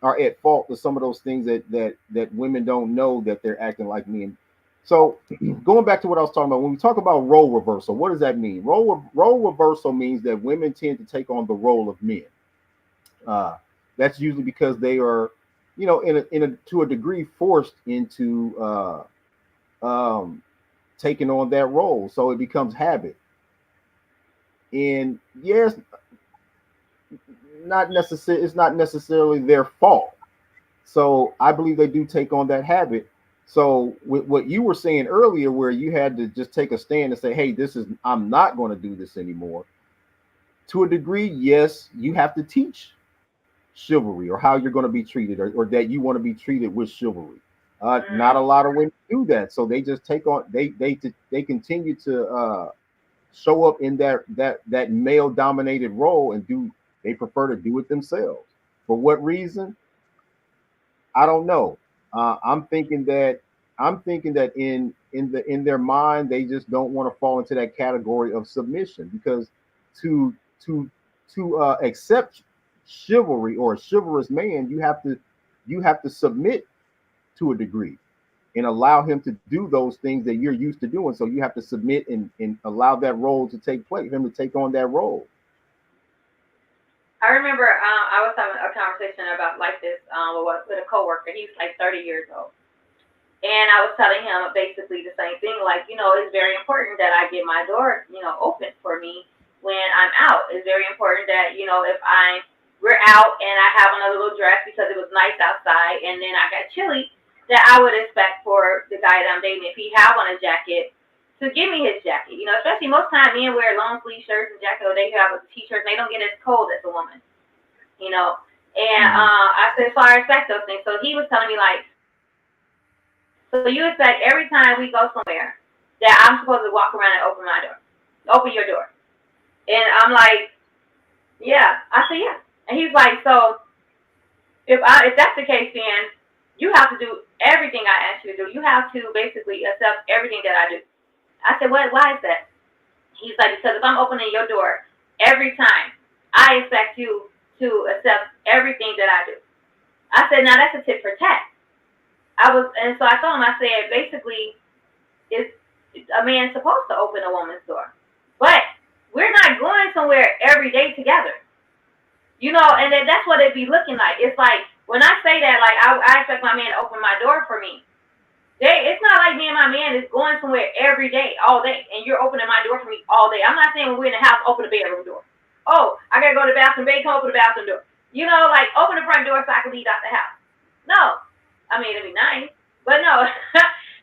at fault for some of those things that women don't know that they're acting like men. So going back to what I was talking about, when we talk about role reversal, what does that mean? Role reversal means that women tend to take on the role of men. That's usually because they are, to a degree forced into taking on that role. So it becomes habit. And yes, it's not necessarily their fault. So I believe they do take on that habit. So with what you were saying earlier, where you had to just take a stand and say, hey, I'm not going to do this anymore. To a degree, yes, you have to teach chivalry or how you're going to be treated or that you want to be treated with chivalry. Not a lot of women do that. So they just take on, they continue to show up in that male dominated role and they prefer to do it themselves. For what reason? I don't know. I'm thinking that in their mind they just don't want to fall into that category of submission, because to accept chivalry or a chivalrous man, you have to submit to a degree and allow him to do those things that you're used to doing. So you have to submit and allow that role to take place, him to take on that role. I remember I was having a conversation about like this with a coworker. He's like 30 years old. And I was telling him basically the same thing. Like, it's very important that I get my door, open for me when I'm out. It's very important that, if I'm we're out and I have on a little dress because it was nice outside, and then I got chilly, that I would expect for the guy that I'm dating, if he have on a jacket, to give me his jacket. You know, especially most times men wear long sleeve shirts and jackets, or they have a t-shirt and they don't get as cold as a woman. You know, and I said, so I respect those things. So he was telling me like, so you expect every time we go somewhere that I'm supposed to walk around and open your door. And I'm like, yeah. I said, yeah. And he's like, so if that's the case, then you have to do everything I ask you to do. You have to basically accept everything that I do. I said, what? Why is that? He's like, because if I'm opening your door every time, I expect you to accept everything that I do. I said, now that's a tit for tat. And so I told him, I said, basically, it's a man supposed to open a woman's door, but we're not going somewhere every day together. You know, and that's what it be looking like. It's like, when I say that, like, I expect my man to open my door for me. It's not like me and my man is going somewhere every day, all day, and you're opening my door for me all day. I'm not saying when we're in the house, open the bedroom door. Oh, I gotta go to the bathroom, babe, come open the bathroom door. You know, like, open the front door so I can leave out the house. No. I mean, it'd be nice, but no.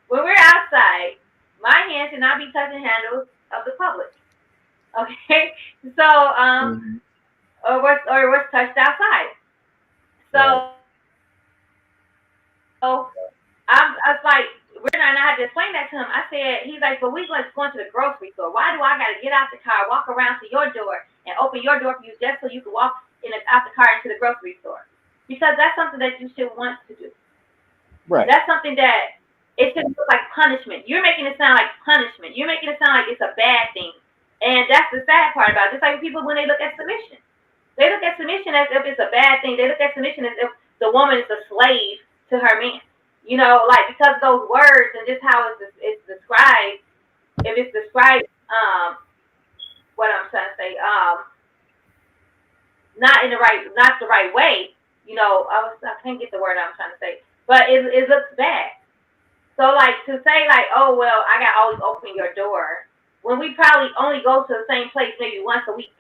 When we're outside, my hands should not be touching handles of the public. Okay? So, or what's touched outside. So, I was like, and I had to explain that to him. I said, he's like, but we going to the grocery store. Why do I got to get out the car, walk around to your door, and open your door for you just so you can walk out the car into the grocery store? Because that's something that you should want to do. Right. That's something that it should look like punishment. You're making it sound like punishment. You're making it sound like it's a bad thing. And that's the sad part about it. Just like people when they look at submission. They look at submission as if it's a bad thing. They look at submission as if the woman is a slave to her man. You know, like, because of those words and just how it's described, if it's described, what I'm trying to say, not the right way, you know, I can't get the word I'm trying to say, but it looks bad. So, like, to say, like, oh, well, I got to always open your door, when we probably only go to the same place maybe once a week.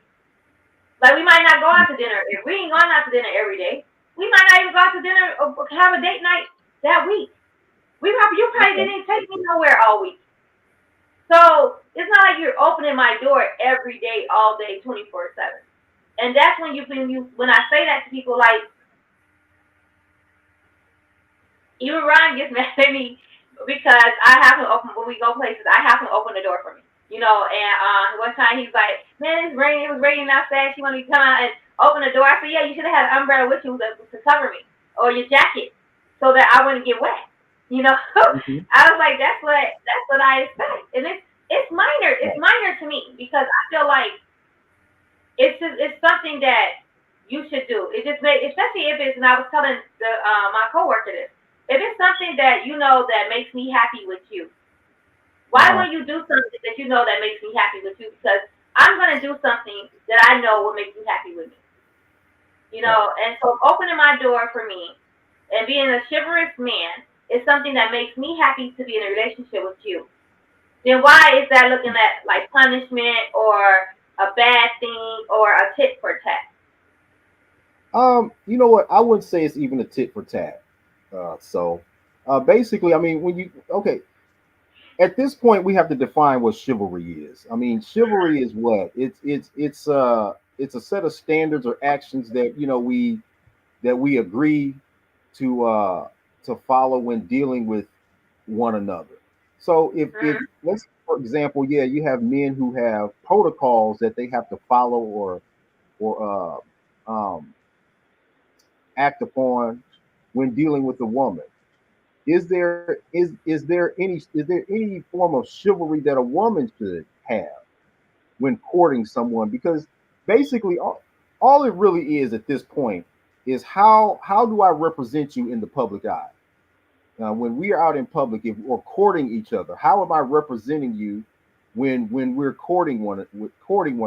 Like, we might not go out to dinner. If we ain't going out to dinner every day, we might not even go out to dinner or have a date night that week. You probably didn't take me nowhere all week. So it's not like you're opening my door every day, all day, 24/7. And that's when when I say that to people, like, even Ron gets mad at me because I have to open, when we go places, I have to open the door for me. You know, and one time he's like, man, it was raining outside. She wanted me to come out and open the door. I said, yeah, you should have had an umbrella with you to cover me, or your jacket, so that I wouldn't get wet. You know, I was like, that's what I expect, and it's minor. It's minor to me because I feel like it's something that you should do. It just especially if it's, and I was telling my coworker this, if it's something that you know that makes me happy with you, why won't you do something that you know that makes me happy with you? Because I'm gonna do something that I know will make you happy with me. You know, and so opening my door for me and being a chivalrous man is something that makes me happy to be in a relationship with you. Then why is that looking at like punishment or a bad thing or a tit for tat? You know what? I wouldn't say it's even a tit for tat. Basically, I mean, at this point we have to define what chivalry is. I mean, chivalry is what? It's a set of standards or actions that we agree to follow when dealing with one another. So if let's, for example, you have men who have protocols that they have to follow or act upon when dealing with a woman. Is there any form of chivalry that a woman should have when courting someone? Because basically all it really is at this point is how do I represent you in the public eye? When we are out in public, if we're courting each other, how am I representing you when we're courting one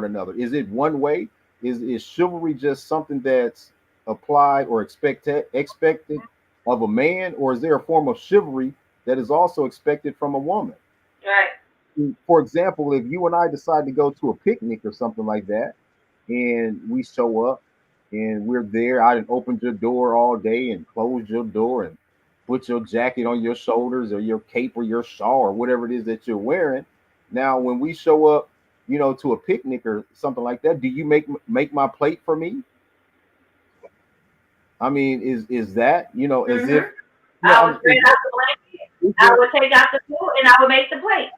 another? Is it one way? Is chivalry just something that's applied or expected of a man, or is there a form of chivalry that is also expected from a woman? Right. For example, if you and I decide to go to a picnic or something like that, and we show up, and we're there. I didn't open your door all day and closed your door and put your jacket on your shoulders or your cape or your shawl or whatever it is that you're wearing. Now, when we show up, to a picnic or something like that, do you make my plate for me? I mean, is that as if Mhm. I would spread out the blanket. I would take out the food and I would make the plate.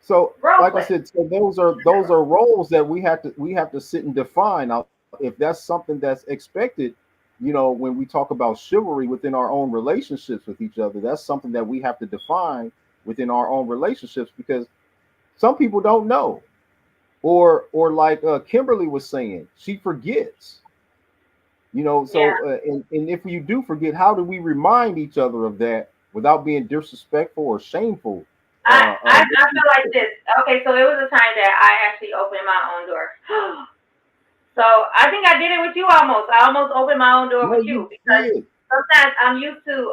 so Role like I play. said, so those are roles that we have to sit and define. Now, if that's something that's expected, when we talk about chivalry within our own relationships with each other, that's something that we have to define within our own relationships because some people don't know, or like Kimberly was saying, she forgets. Yeah. And if you do forget, how do we remind each other of that without being disrespectful or shameful? I feel like this. Okay, so it was a time that I actually opened my own door. So I think I did it with you almost. I almost opened my own door No, with you you because did. sometimes I'm used to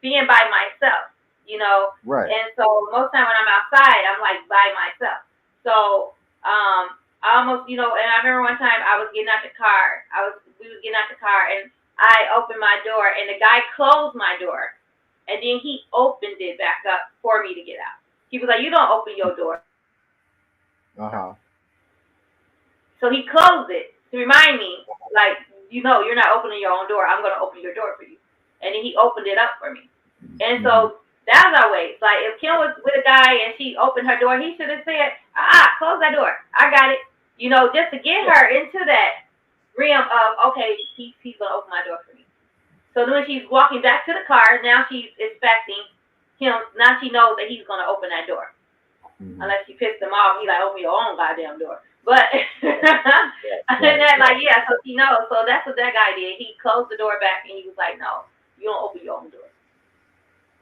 being by myself, Right. and so most time when I'm outside, I'm like by myself. So I almost, and I remember one time I was getting out the car. We was getting out the car, and I opened my door, and the guy closed my door, and then he opened it back up for me to get out. He was like, "You don't open your door." Uh-huh. So he closed it to remind me, like, you're not opening your own door. I'm going to open your door for you. And then he opened it up for me. And so that was our way. Like, if Kim was with a guy and she opened her door, he should have said, close that door. I got it. Just to get her into that realm of, okay, he's going to open my door for me. So then when she's walking back to the car, now she's expecting him, now she knows that he's going to open that door. Unless you pissed him off, he like, open your own goddamn door. But other than that, like, yeah, so she knows. So that's what that guy did. He closed the door back and he was like, no, you don't open your own door.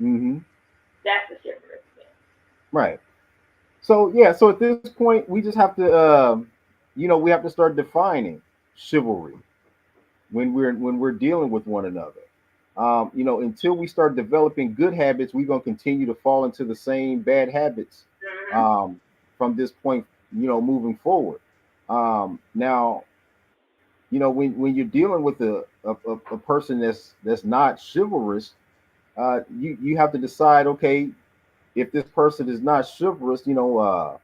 Mm-hmm. That's the chivalrous thing. Right. So yeah, so at this point, we just have to, we have to start defining chivalry when we're dealing with one another. Until we start developing good habits, we're gonna continue to fall into the same bad habits from this point, moving forward. Now, when you're dealing with a person that's not chivalrous, you have to decide, okay, if this person is not chivalrous, how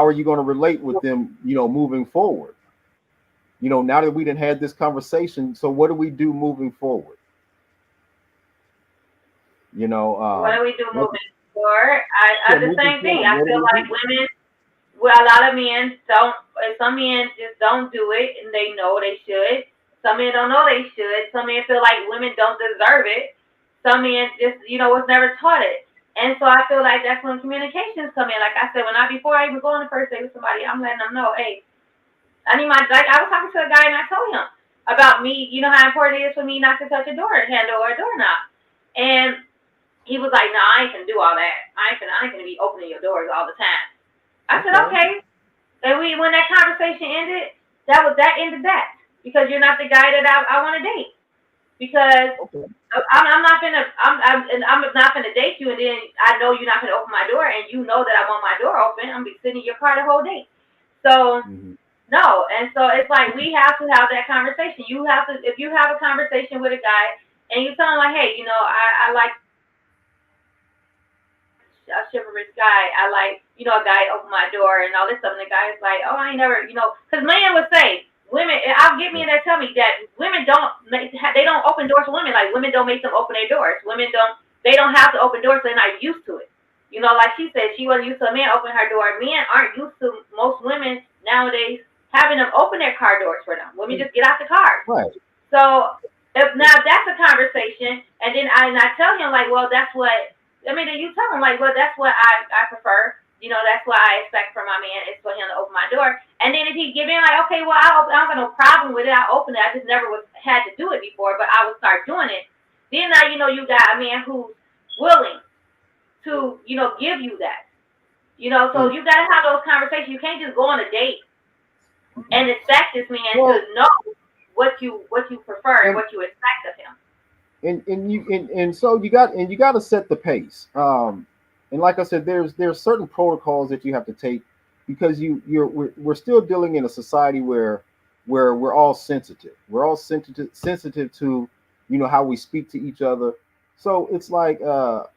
are you going to relate with them, moving forward? Now that we didn't had this conversation, so what do we do moving forward? What do we do moving forward? I the moving same thing. forward, I what do feel we like do? women, well, a lot of men don't. Some men just don't do it, and they know they should. Some men don't know they should. Some men feel like women don't deserve it. Some men just, was never taught it. And so I feel like that's when communications come in. Like I said, before I even go on the first date with somebody, I'm letting them know, hey, I need like I was talking to a guy and I told him about me, how important it is for me not to touch a door handle or a doorknob. And he was like, no, I ain't gonna do all that. I ain't gonna be opening your doors all the time. I said, okay. And when that conversation ended, that ended that. Because you're not the guy that I want to date. Because I'm not gonna date you, and then I know you're not gonna open my door, and you know that I want my door open. I'm gonna be sitting in your car the whole day. So no, and so it's like we have to have that conversation. You have to, if you have a conversation with a guy, and you tell him like, hey, I like a chivalrous guy. I like, a guy open my door and all this stuff. And the guy is like, oh, I ain't never, because men would say, women, I'll get me that tell me that women they don't open doors for women. Like women don't make them open their doors. They don't have to open doors, so they're not used to it. Like she said, she wasn't used to a man opening her door. Men aren't used to most women nowadays having them open their car doors for them. Women just get out the car. Right. So now that's a conversation, and then I tell him like, well, that's what. Then you tell him like, well, that's what I prefer. That's what I expect from my man is for him to open my door. And then if he give in like, okay, well, I don't got no problem with it. I open it. I just never had to do it before, but I would start doing it. Then now you got a man who's willing to give you that. So you got to have those conversations. You can't just go on a date and expect this man to know what you prefer and what you expect of him. So you got to set the pace. And like I said, there's certain protocols that you have to take because we're still dealing in a society where where we're all sensitive. We're all sensitive to, how we speak to each other. So it's like, how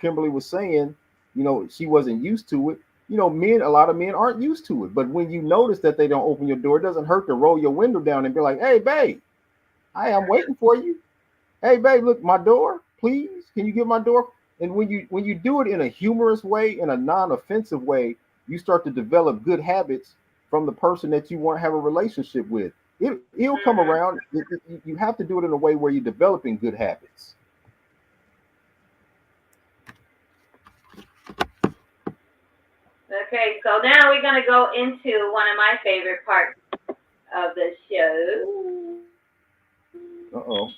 Kimberly was saying, she wasn't used to it. A lot of men aren't used to it. But when you notice that they don't open your door, it doesn't hurt to roll your window down and be like, "Hey, babe, I'm waiting for you. Hey, babe, look, my door, please. Can you get my door?" And when you do it in a humorous way, in a non-offensive way, you start to develop good habits from the person that you want to have a relationship with. He'll come around. You have to do it in a way where you're developing good habits. Okay, so now we're going to go into one of my favorite parts of the show. Uh-oh.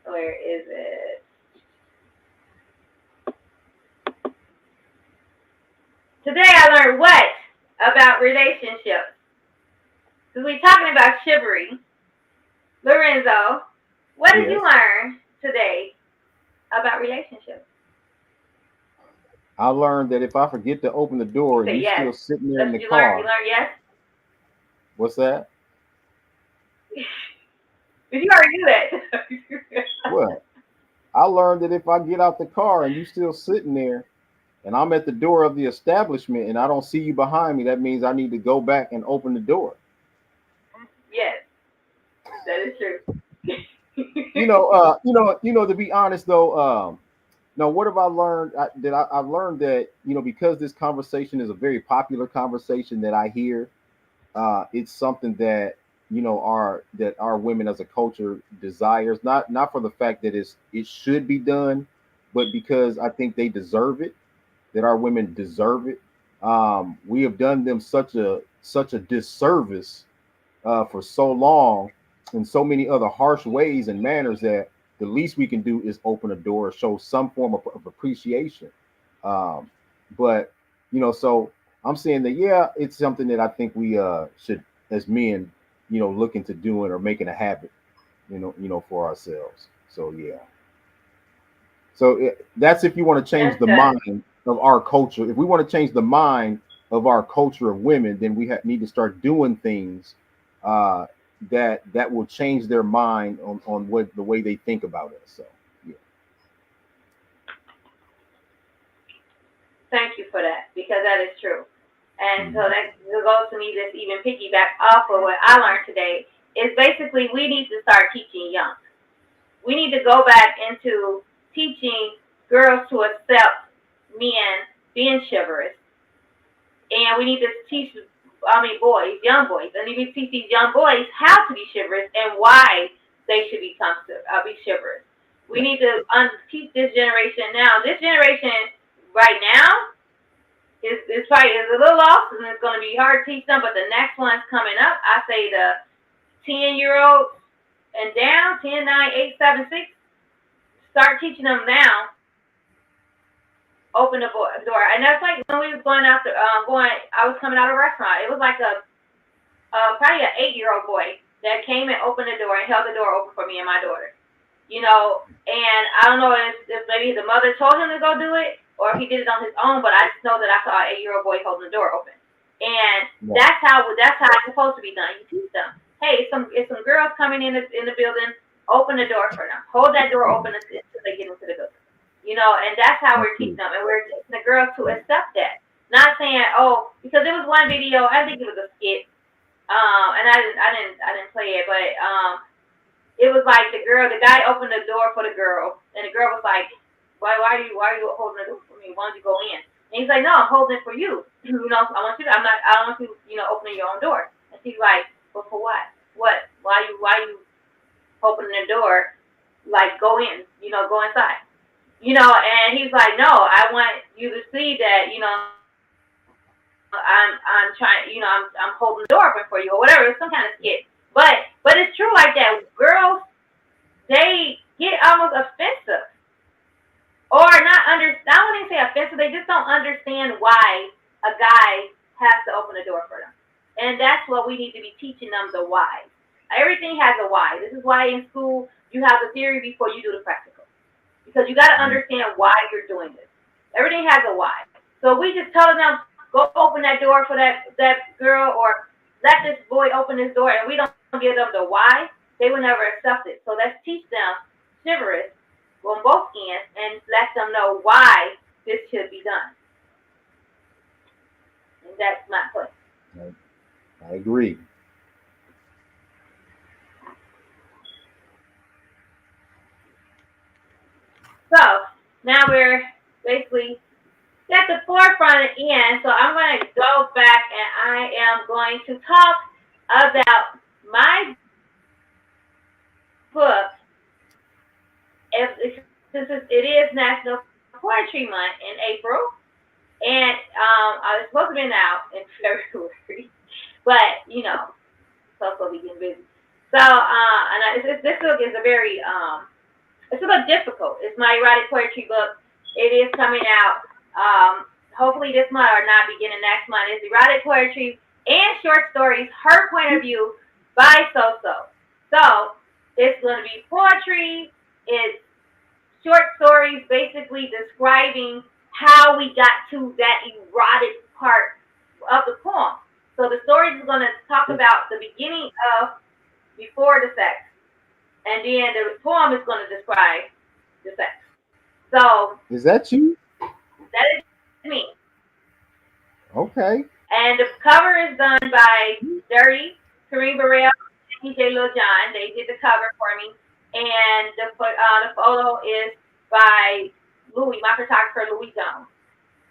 Where is it? Today I learned what about relationships? Because we're talking about chivalry. Lorenzo, what did you learn today about relationships? I learned that if I forget to open the door and you're still sitting there in the car. You learned yes? What's that? Did you already do that? What? I learned that if I get out the car and you're still sitting there and I'm at the door of the establishment and I don't see you behind me, that means I need to go back and open the door. Yes, that is true. To be honest though, now what have I learned? I've learned that, because this conversation is a very popular conversation that I hear, it's something that, our women as a culture desires, not for the fact that it should be done, but because I think they deserve it, that our women deserve it. We have done them such a disservice for so long in so many other harsh ways and manners that the least we can do is open a door, show some form of appreciation. But so I'm saying that it's something that I think we should, as men, look into doing or making a habit, for ourselves. So yeah. So that's if you want to change the mind of our culture. If we want to change the mind of our culture of women, then we need to start doing things that will change their mind on what the way they think about us. So yeah. Thank you for that, because that is true. And so that goes to me, just even piggyback off of what I learned today, is basically we need to start teaching young. We need to go back into teaching girls to accept men being chivalrous. And we need to teach, boys, young boys, and we need to teach these young boys how to be chivalrous and why they should be chivalrous. We need to teach this generation now. This generation right now is probably a little lost, and it's going to be hard to teach them, but the next one's coming up. I say the 10-year-olds and down, 10, 9, 8, 7, 6, start teaching them now. Open the door, and that's like when we was going out I was coming out of a restaurant. It was like probably an 8-year-old boy that came and opened the door and held the door open for me and my daughter. And I don't know if maybe the mother told him to go do it or if he did it on his own, but I just know that I saw an 8-year-old boy holding the door open. And that's how it's supposed to be done. You teach them, hey, if some girls coming in the building, open the door for them. Hold that door open until they get into the building. And that's how we're teaching them, and we're teaching the girls to accept that. Not saying, because there was one video, I think it was a skit, and I didn't play it, but it was like the guy opened the door for the girl, and the girl was like, why are you holding the door for me? Why don't you go in? And he's like, no, I'm holding it for you. I don't want you, opening your own door. And she's like, well, for what? What? Why you opening the door? Like, go in, go inside. And he's like, no, I want you to see that, I'm trying, I'm holding the door open for you or whatever. It's some kind of skit. But it's true like that. Girls, they get almost offensive. Or not I wouldn't say offensive, they just don't understand why a guy has to open the door for them. And that's what we need to be teaching them, the why. Everything has a why. This is why in school you have the theory before you do the practical. Because you got to understand why you're doing this. Everything has a why. So we just telling them, go open that door for that girl, or let this boy open this door, and we don't give them the why, they will never accept it. So let's teach them chivalrous on both ends and let them know why this should be done. And that's my point. I agree. So now we're basically at the forefront end. So I'm going to go back and I am going to talk about my book. It is National Poetry Month in April, and I was supposed to be out in February, but you know, so we getting busy. So this book is a very it's a bit difficult. It's my erotic poetry book. It is coming out hopefully this month or not beginning next month. It's erotic poetry and short stories, her point of view by SoSo. So it's going to be poetry. It's short stories basically describing how we got to that erotic part of the poem. So the story is going to talk about the beginning of before the sex. And then the poem is going to describe the sex. So is that you? That is me. Okay. And the cover is done by Dirty, Kareem Burrell, and TJ Lil John. They did the cover for me. And the photo is by Louis, my photographer, Louis Jones.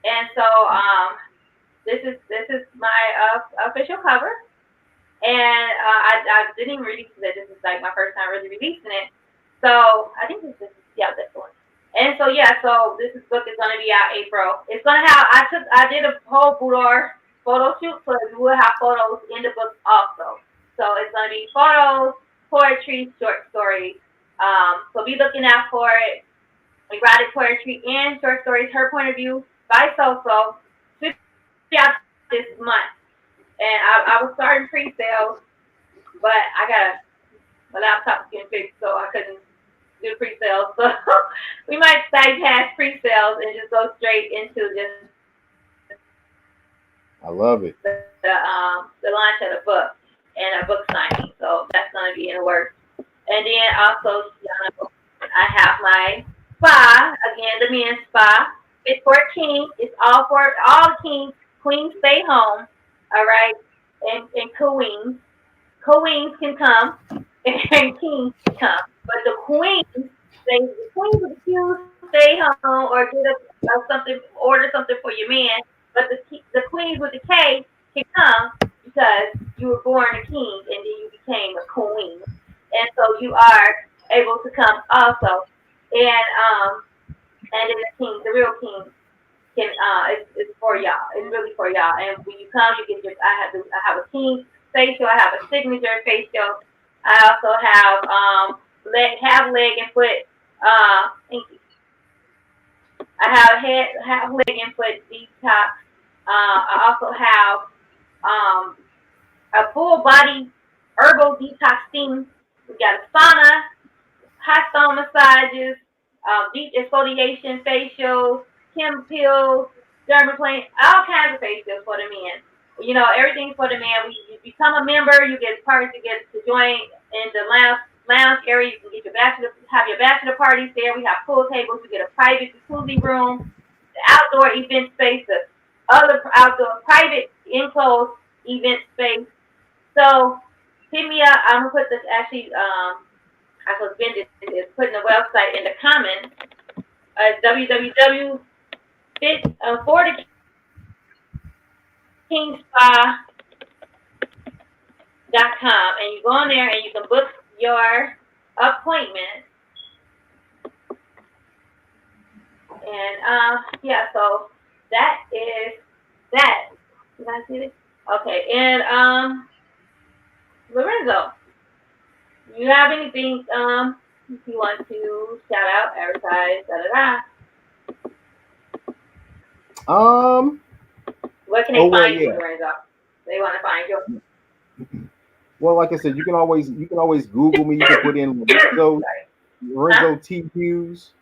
And so this is my official cover. And I didn't even release it. This is like my first time really releasing it. So I think this is this one. And so so this book is gonna be out April. It's gonna have I did a whole boudoir photo shoot, so you will have photos in the book also. So it's gonna be photos, poetry, short stories. So be looking out for it. Erotic poetry and short stories, her point of view by SoSo. Should be out this month. And I was starting pre-sales, but my laptop's getting fixed, so I couldn't do pre-sales. So we might bypass pre-sales and just go straight into just I love it. The launch of the book and a book signing. So that's going to be in the works. And then also, I have my spa, again, the men's spa. It's for kings. It's all for all kings. Queens stay home. All right, and queens can come, and kings can come. But the queens with the Q's stay home or get something, order something for your man. But the queens with the K can come because you were born a king and then you became a queen, and so you are able to come also. And then the king, the real king. It's for y'all. It's really for y'all. And when you come, you get I have a team facial. I have a signature facial. I also have leg and foot. Thank you. I have leg and foot detox. I also have a full body herbal detox steam. We got a sauna, hot stone massages, deep exfoliation facials, Kim pills, dermaplane, all kinds of facials for the men. You know, everything for the man. You become a member, you get parties to join in the lounge area. You can get have your bachelor parties there. We have pool tables. You get a private jacuzzi room, the outdoor event space, the other outdoor private enclosed event space. So hit me up. I'm gonna put this I was putting the website in the comments. www. For the kingspa.com, and you go on there and you can book your appointment. And so that is that. Did I see it? Okay, and Lorenzo, you have anything if you want to shout out, advertise, Where can they find you, Lorenzo? They want to find you. Well, like I said, you can always Google me. You can put in Lorenzo T. Hughes.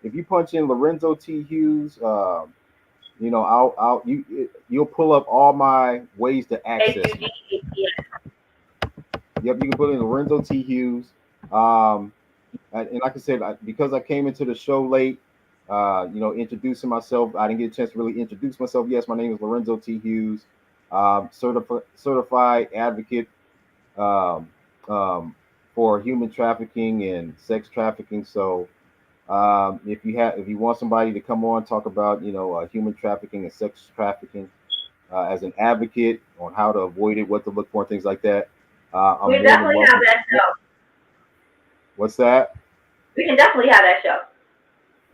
If you punch in Lorenzo T. Hughes, you'll pull up all my ways to access me. Yep, you can put in Lorenzo T. Hughes. And like I said, because I came into the show late, introducing myself, I didn't get a chance to really introduce myself. Yes, my name is Lorenzo T. Hughes, certified advocate for human trafficking and sex trafficking. So if you want somebody to come on talk about human trafficking and sex trafficking as an advocate on how to avoid it, what to look for, and things like that. We definitely have that show. What's that? We can definitely have that show.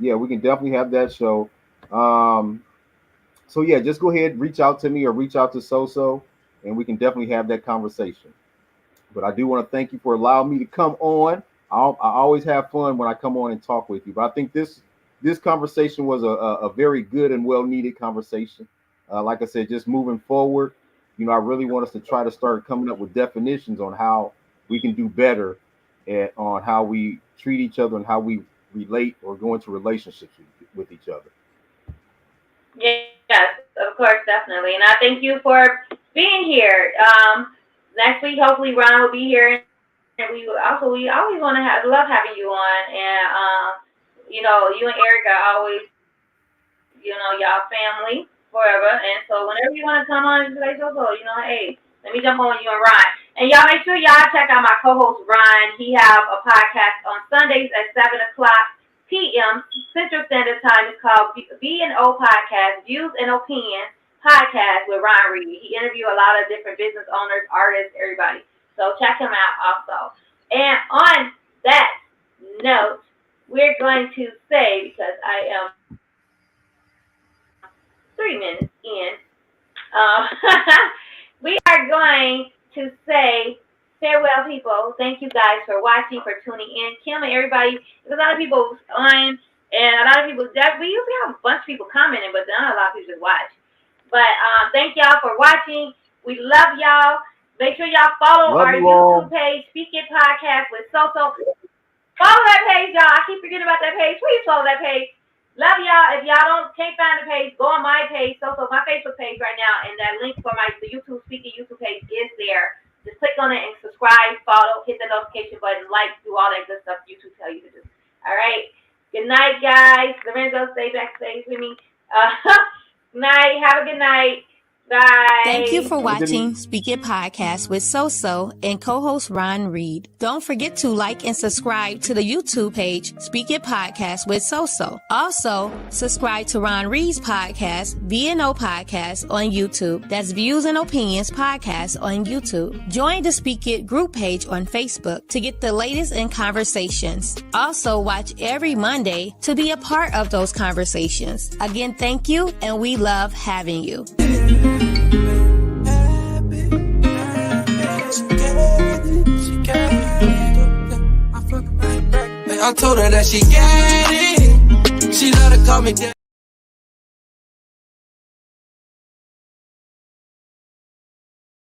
Yeah, we can definitely have that show. So yeah, just go ahead, reach out to me or reach out to SoSo, and we can definitely have that conversation. But I do want to thank you for allowing me to come on. I always have fun when I come on and talk with you. But I think this conversation was a very good and well needed conversation. Like I said, just moving forward, I really want us to try to start coming up with definitions on how we can do better on how we treat each other and how we relate or go into relationships with each other. Yes, of course, definitely. And I thank you for being here. Next week, hopefully, Ron will be here. And we always want to love having you on. And, you and Eric are always, y'all family forever. And so whenever you want to come on and be like, hey, let me jump on with you and Ron. And y'all make sure y'all check out my co-host, Ron. He have a podcast on Sundays at 7 o'clock p.m. Central Standard Time. It's called B&O Podcast, Views and Opinions Podcast with Ron Reed. He interviews a lot of different business owners, artists, everybody. So check him out also. And on that note, we're going to say, because I am 3 minutes in, we are going to say farewell, people. Thank you guys for watching, for tuning in. Kim and everybody, there's a lot of people on, and a lot of people, we usually have a bunch of people commenting, but not a lot of people just watch. But thank y'all for watching. We love y'all. Make sure y'all follow our YouTube page, Speak It Podcast with SoSo. Follow that page, y'all. I keep forgetting about that page. Please follow that page. Love y'all. If y'all can't find the page, go on my page, SoSo, my Facebook page right now, and that link for the YouTube Speak It YouTube page is there. Just click on it and subscribe, follow, hit the notification button, like, do all that good stuff YouTube tell you to do. All right. Good night, guys. Lorenzo, stay backstage with me. Good night. Have a good night. Bye. Thank you for watching Speak It Podcast with SoSo and co-host Ron Reed. Don't forget to like and subscribe to the YouTube page Speak It Podcast with SoSo. Also, subscribe to Ron Reed's podcast, B&O Podcast on YouTube. That's Views and Opinions Podcast on YouTube. Join the Speak It group page on Facebook to get the latest in conversations. Also, watch every Monday to be a part of those conversations. Again, thank you, and we love having you. I told her that she got it. She love to call me daddy.